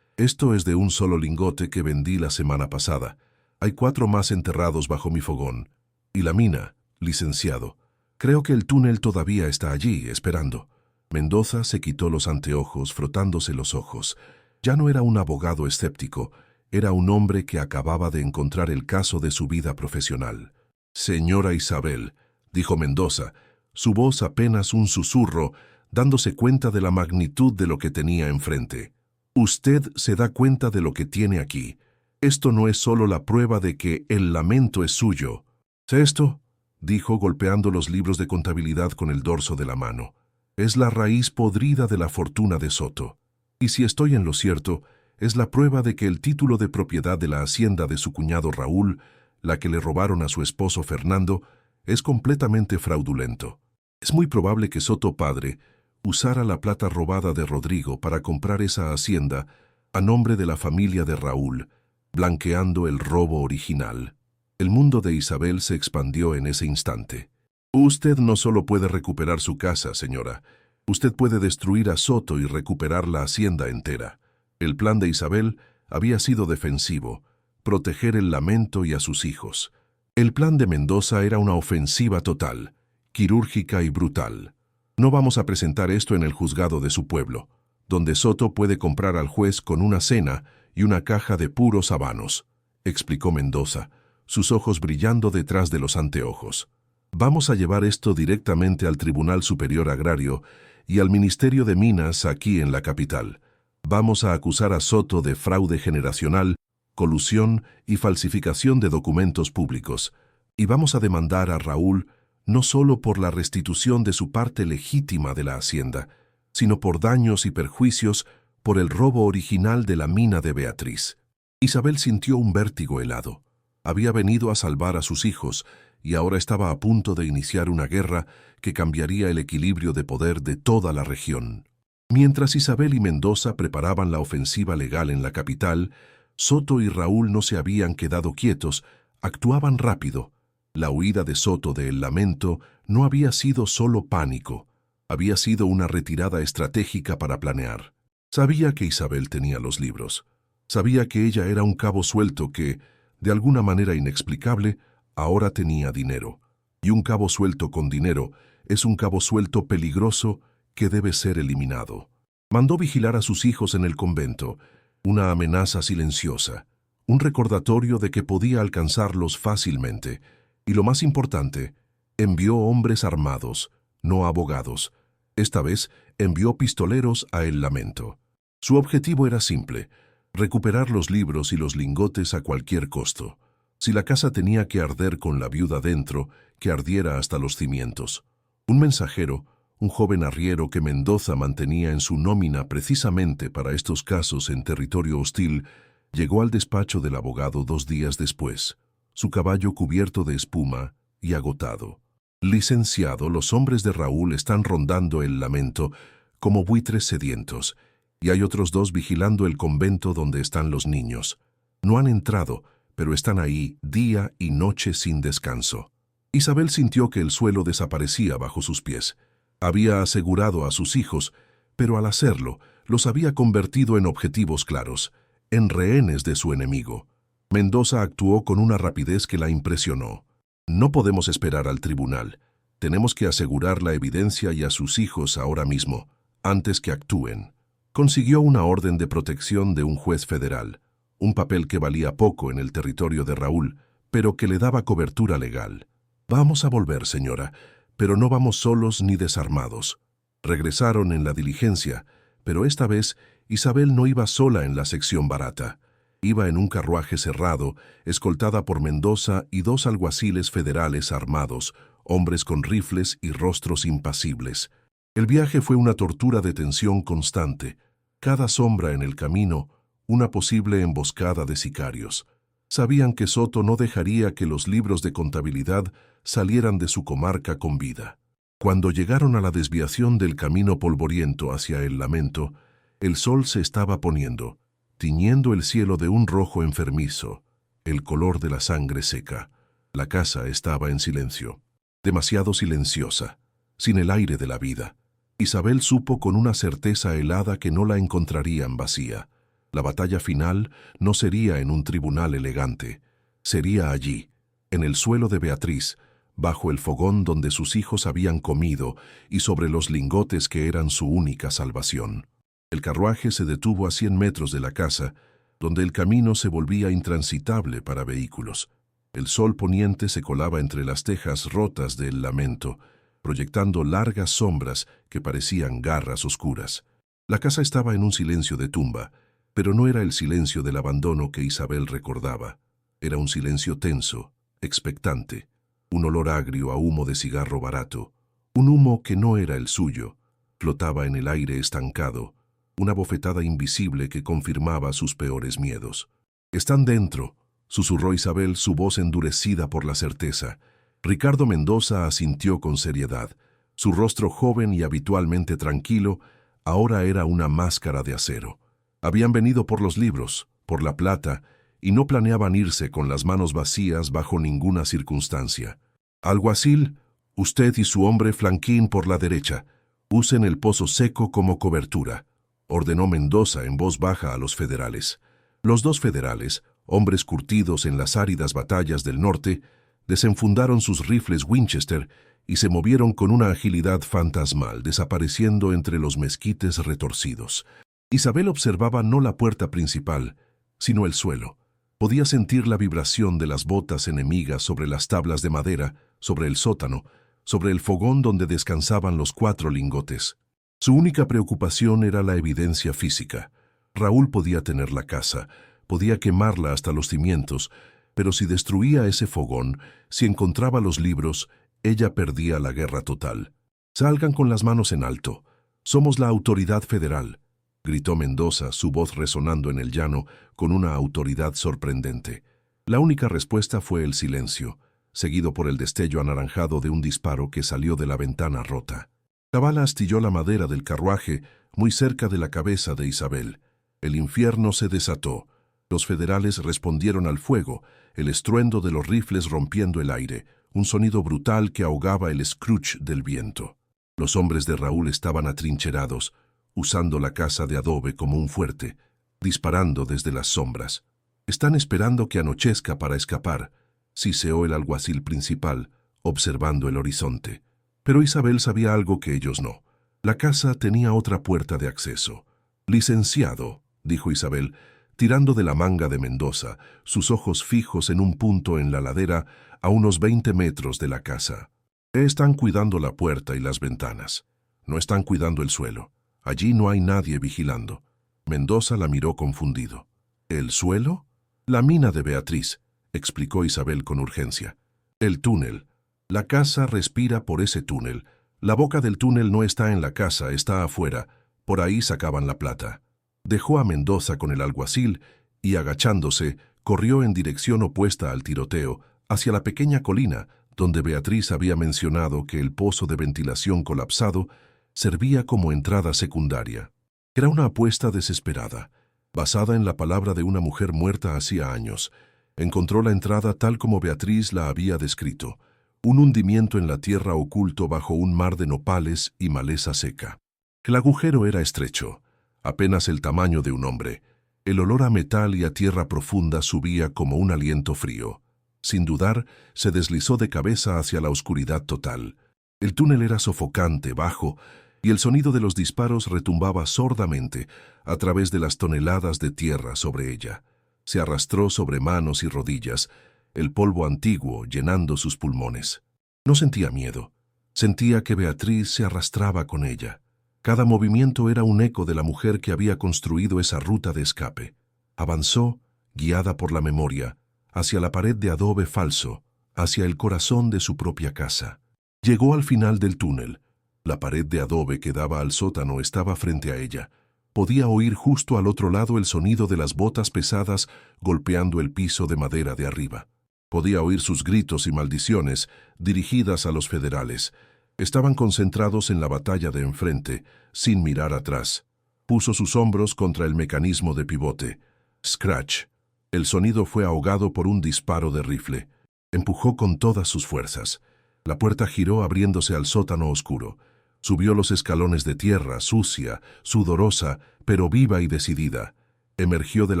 «Esto es de un solo lingote que vendí la semana pasada. Hay 4 más enterrados bajo mi fogón. Y la mina, licenciado. Creo que el túnel todavía está allí, esperando». Mendoza se quitó los anteojos, frotándose los ojos. Ya no era un abogado escéptico, era un hombre que acababa de encontrar el caso de su vida profesional. «Señora Isabel», dijo Mendoza, su voz apenas un susurro, dándose cuenta de la magnitud de lo que tenía enfrente. «Usted se da cuenta de lo que tiene aquí. Esto no es solo la prueba de que el lamento es suyo». «¿Es esto?», dijo golpeando los libros de contabilidad con el dorso de la mano. «Es la raíz podrida de la fortuna de Soto. Y si estoy en lo cierto, es la prueba de que el título de propiedad de la hacienda de su cuñado Raúl, la que le robaron a su esposo Fernando, es completamente fraudulento. Es muy probable que Soto padre usara la plata robada de Rodrigo para comprar esa hacienda a nombre de la familia de Raúl, blanqueando el robo original. El mundo de Isabel se expandió en ese instante. Usted no solo puede recuperar su casa, señora. Usted puede destruir a Soto y recuperar la hacienda entera. El plan de Isabel había sido defensivo, proteger el lamento y a sus hijos. El plan de Mendoza era una ofensiva total, quirúrgica y brutal. No vamos a presentar esto en el juzgado de su pueblo, donde Soto puede comprar al juez con una cena y una caja de puros habanos, explicó Mendoza, sus ojos brillando detrás de los anteojos. Vamos a llevar esto directamente al Tribunal Superior Agrario y al Ministerio de Minas aquí en la capital. Vamos a acusar a Soto de fraude generacional, colusión y falsificación de documentos públicos. Y vamos a demandar a Raúl no solo por la restitución de su parte legítima de la hacienda, sino por daños y perjuicios por el robo original de la mina de Beatriz. Isabel sintió un vértigo helado. Había venido a salvar a sus hijos y ahora estaba a punto de iniciar una guerra que cambiaría el equilibrio de poder de toda la región. Mientras Isabel y Mendoza preparaban la ofensiva legal en la capital, Soto y Raúl no se habían quedado quietos, actuaban rápido. La huida de Soto de El Lamento no había sido solo pánico, había sido una retirada estratégica para planear. Sabía que Isabel tenía los libros, sabía que ella era un cabo suelto que, de alguna manera inexplicable, ahora tenía dinero. Y un cabo suelto con dinero es un cabo suelto peligroso que debe ser eliminado. Mandó vigilar a sus hijos en el convento, una amenaza silenciosa, un recordatorio de que podía alcanzarlos fácilmente, y lo más importante, envió hombres armados, no abogados. Esta vez envió pistoleros a El Lamento. Su objetivo era simple: recuperar los libros y los lingotes a cualquier costo. Si la casa tenía que arder con la viuda dentro, que ardiera hasta los cimientos. Un mensajero, un joven arriero que Mendoza mantenía en su nómina precisamente para estos casos en territorio hostil, llegó al despacho del abogado 2 días después, su caballo cubierto de espuma y agotado. Licenciado, los hombres de Raúl están rondando El Lamento como buitres sedientos, y hay otros 2 vigilando el convento donde están los niños. No han entrado, pero están ahí día y noche sin descanso. Isabel sintió que el suelo desaparecía bajo sus pies. Había asegurado a sus hijos, pero al hacerlo, los había convertido en objetivos claros, en rehenes de su enemigo. Mendoza actuó con una rapidez que la impresionó. No podemos esperar al tribunal. Tenemos que asegurar la evidencia y a sus hijos ahora mismo, antes que actúen. Consiguió una orden de protección de un juez federal, un papel que valía poco en el territorio de Raúl, pero que le daba cobertura legal. Vamos a volver, señora, pero no vamos solos ni desarmados. Regresaron en la diligencia, pero esta vez Isabel no iba sola en la sección barata. Iba en un carruaje cerrado, escoltada por Mendoza y 2 alguaciles federales armados, hombres con rifles y rostros impasibles. El viaje fue una tortura de tensión constante. Cada sombra en el camino, una posible emboscada de sicarios. Sabían que Soto no dejaría que los libros de contabilidad salieran de su comarca con vida. Cuando llegaron a la desviación del camino polvoriento hacia El Lamento, el sol se estaba poniendo, tiñendo el cielo de un rojo enfermizo, el color de la sangre seca. La casa estaba en silencio, demasiado silenciosa, sin el aire de la vida. Isabel supo con una certeza helada que no la encontrarían vacía. La batalla final no sería en un tribunal elegante, sería allí, en el suelo de Beatriz, bajo el fogón donde sus hijos habían comido y sobre los lingotes que eran su única salvación. El carruaje se detuvo a 100 metros de la casa, donde el camino se volvía intransitable para vehículos. El sol poniente se colaba entre las tejas rotas del Lamento, proyectando largas sombras que parecían garras oscuras. La casa estaba en un silencio de tumba, pero no era el silencio del abandono que Isabel recordaba. Era un silencio tenso, expectante, un olor agrio a humo de cigarro barato, un humo que no era el suyo, flotaba en el aire estancado, una bofetada invisible que confirmaba sus peores miedos. «Están dentro», susurró Isabel, su voz endurecida por la certeza. Ricardo Mendoza asintió con seriedad. Su rostro joven y habitualmente tranquilo ahora era una máscara de acero. Habían venido por los libros, por la plata, y no planeaban irse con las manos vacías bajo ninguna circunstancia. «Alguacil, usted y su hombre flanqueen por la derecha. Usen el pozo seco como cobertura», ordenó Mendoza en voz baja a los federales. Los dos federales, hombres curtidos en las áridas batallas del norte, desenfundaron sus rifles Winchester y se movieron con una agilidad fantasmal, desapareciendo entre los mezquites retorcidos. Isabel observaba no la puerta principal, sino el suelo. Podía sentir la vibración de las botas enemigas sobre las tablas de madera, sobre el sótano, sobre el fogón donde descansaban los 4 lingotes. Su única preocupación era la evidencia física. Raúl podía tener la casa, podía quemarla hasta los cimientos, pero si destruía ese fogón, si encontraba los libros, ella perdía la guerra total. «Salgan con las manos en alto. Somos la autoridad federal», gritó Mendoza, su voz resonando en el llano con una autoridad sorprendente. La única respuesta fue el silencio, seguido por el destello anaranjado de un disparo que salió de la ventana rota. La bala astilló la madera del carruaje muy cerca de la cabeza de Isabel. El infierno se desató. Los federales respondieron al fuego, el estruendo de los rifles rompiendo el aire, un sonido brutal que ahogaba el scrooge del viento. Los hombres de Raúl estaban atrincherados, usando la casa de adobe como un fuerte, disparando desde las sombras. «Están esperando que anochezca para escapar», siseó el alguacil principal, observando el horizonte. Pero Isabel sabía algo que ellos no. La casa tenía otra puerta de acceso. «Licenciado», dijo Isabel, tirando de la manga de Mendoza, sus ojos fijos en un punto en la ladera a unos 20 metros de la casa. «Están cuidando la puerta y las ventanas. No están cuidando el suelo. Allí no hay nadie vigilando». Mendoza la miró confundido. «¿El suelo?» «La mina de Beatriz», explicó Isabel con urgencia. «El túnel. La casa respira por ese túnel. La boca del túnel no está en la casa, está afuera. Por ahí sacaban la plata». Dejó a Mendoza con el alguacil y, agachándose, corrió en dirección opuesta al tiroteo, hacia la pequeña colina donde Beatriz había mencionado que el pozo de ventilación colapsado servía como entrada secundaria. Era una apuesta desesperada, basada en la palabra de una mujer muerta hacía años. Encontró la entrada tal como Beatriz la había descrito, un hundimiento en la tierra oculto bajo un mar de nopales y maleza seca. El agujero era estrecho, apenas el tamaño de un hombre. El olor a metal y a tierra profunda subía como un aliento frío. Sin dudar, se deslizó de cabeza hacia la oscuridad total. El túnel era sofocante, bajo, y el sonido de los disparos retumbaba sordamente a través de las toneladas de tierra sobre ella. Se arrastró sobre manos y rodillas, el polvo antiguo llenando sus pulmones. No sentía miedo. Sentía que Beatriz se arrastraba con ella. Cada movimiento era un eco de la mujer que había construido esa ruta de escape. Avanzó, guiada por la memoria, hacia la pared de adobe falso, hacia el corazón de su propia casa. Llegó al final del túnel. La pared de adobe que daba al sótano estaba frente a ella. Podía oír justo al otro lado el sonido de las botas pesadas golpeando el piso de madera de arriba. Podía oír sus gritos y maldiciones dirigidas a los federales. Estaban concentrados en la batalla de enfrente, sin mirar atrás. Puso sus hombros contra el mecanismo de pivote. Scratch. El sonido fue ahogado por un disparo de rifle. Empujó con todas sus fuerzas. La puerta giró abriéndose al sótano oscuro. Subió los escalones de tierra, sucia, sudorosa, pero viva y decidida. Emergió del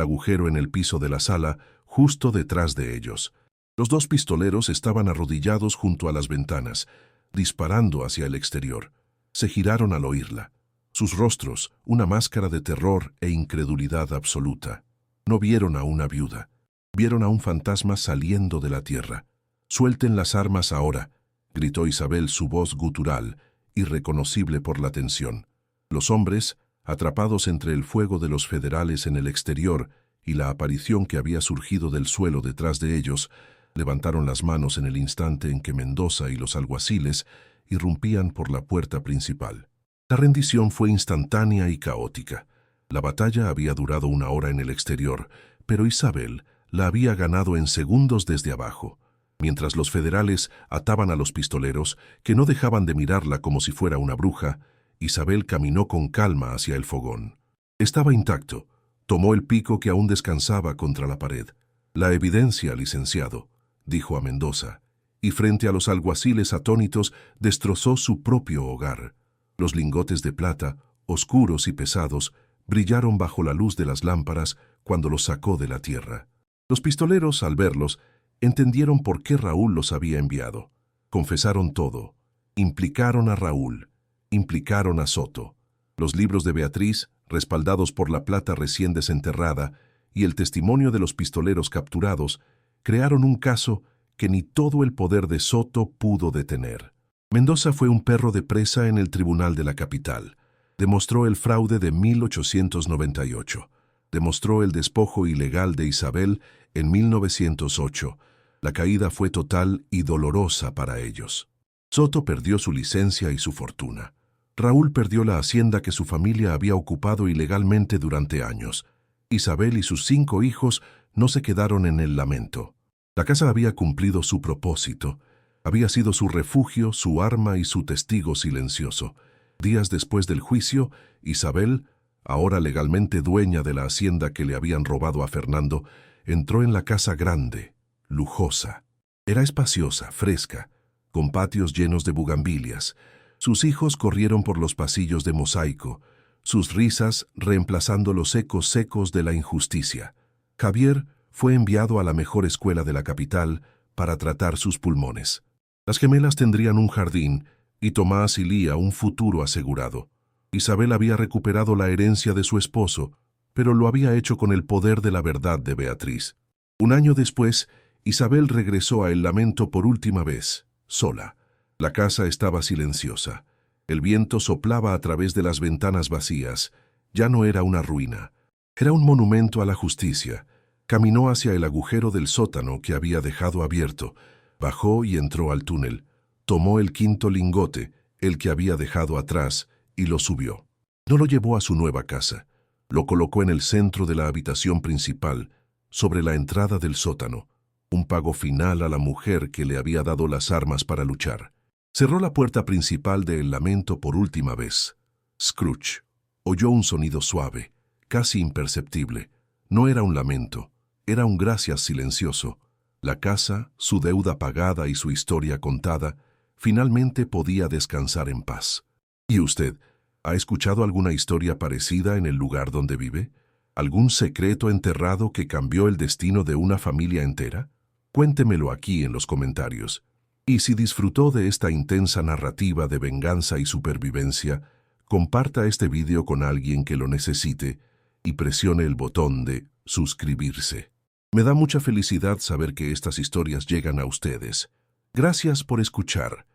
agujero en el piso de la sala, justo detrás de ellos. Los dos pistoleros estaban arrodillados junto a las ventanas, disparando hacia el exterior. Se giraron al oírla. Sus rostros, una máscara de terror e incredulidad absoluta. No vieron a una viuda. Vieron a un fantasma saliendo de la tierra. «Suelten las armas ahora», gritó Isabel, su voz gutural, irreconocible por la tensión. Los hombres, atrapados entre el fuego de los federales en el exterior y la aparición que había surgido del suelo detrás de ellos, levantaron las manos en el instante en que Mendoza y los alguaciles irrumpían por la puerta principal. La rendición fue instantánea y caótica. La batalla había durado 1 hora en el exterior, pero Isabel la había ganado en segundos desde abajo. Mientras los federales ataban a los pistoleros, que no dejaban de mirarla como si fuera una bruja, Isabel caminó con calma hacia el fogón. Estaba intacto. Tomó el pico que aún descansaba contra la pared. «La evidencia, licenciado», dijo a Mendoza, y frente a los alguaciles atónitos destrozó su propio hogar. Los lingotes de plata, oscuros y pesados, brillaron bajo la luz de las lámparas cuando los sacó de la tierra. Los pistoleros, al verlos, entendieron por qué Raúl los había enviado. Confesaron todo. Implicaron a Raúl. Implicaron a Soto. Los libros de Beatriz, respaldados por la plata recién desenterrada, y el testimonio de los pistoleros capturados, crearon un caso que ni todo el poder de Soto pudo detener. Mendoza fue un perro de presa en el tribunal de la capital. Demostró el fraude de 1898. Demostró el despojo ilegal de Isabel en 1908. La caída fue total y dolorosa para ellos. Soto perdió su licencia y su fortuna. Raúl perdió la hacienda que su familia había ocupado ilegalmente durante años. Isabel y sus 5 hijos no se quedaron en el lamento. La casa había cumplido su propósito. Había sido su refugio, su arma y su testigo silencioso. Días después del juicio, Isabel, ahora legalmente dueña de la hacienda que le habían robado a Fernando, entró en la casa grande, lujosa. Era espaciosa, fresca, con patios llenos de bugambilias. Sus hijos corrieron por los pasillos de mosaico, sus risas reemplazando los ecos secos de la injusticia. Javier fue enviado a la mejor escuela de la capital para tratar sus pulmones. Las gemelas tendrían un jardín y Tomás y Lía un futuro asegurado. Isabel había recuperado la herencia de su esposo, pero lo había hecho con el poder de la verdad de Beatriz. 1 año después, Isabel regresó a El Lamento por última vez, sola. La casa estaba silenciosa. El viento soplaba a través de las ventanas vacías. Ya no era una ruina. Era un monumento a la justicia. Caminó hacia el agujero del sótano que había dejado abierto. Bajó y entró al túnel. Tomó el 5.º lingote, el que había dejado atrás, y lo subió. No lo llevó a su nueva casa. Lo colocó en el centro de la habitación principal, sobre la entrada del sótano. Un pago final a la mujer que le había dado las armas para luchar. Cerró la puerta principal de El Lamento por última vez. Scrooge oyó un sonido suave, casi imperceptible. No era un lamento, era un gracias silencioso. La casa, su deuda pagada y su historia contada, finalmente podía descansar en paz. ¿Y usted, ha escuchado alguna historia parecida en el lugar donde vive? ¿Algún secreto enterrado que cambió el destino de una familia entera? Cuéntemelo aquí en los comentarios. Y si disfrutó de esta intensa narrativa de venganza y supervivencia, comparta este video con alguien que lo necesite y presione el botón de suscribirse. Me da mucha felicidad saber que estas historias llegan a ustedes. Gracias por escuchar.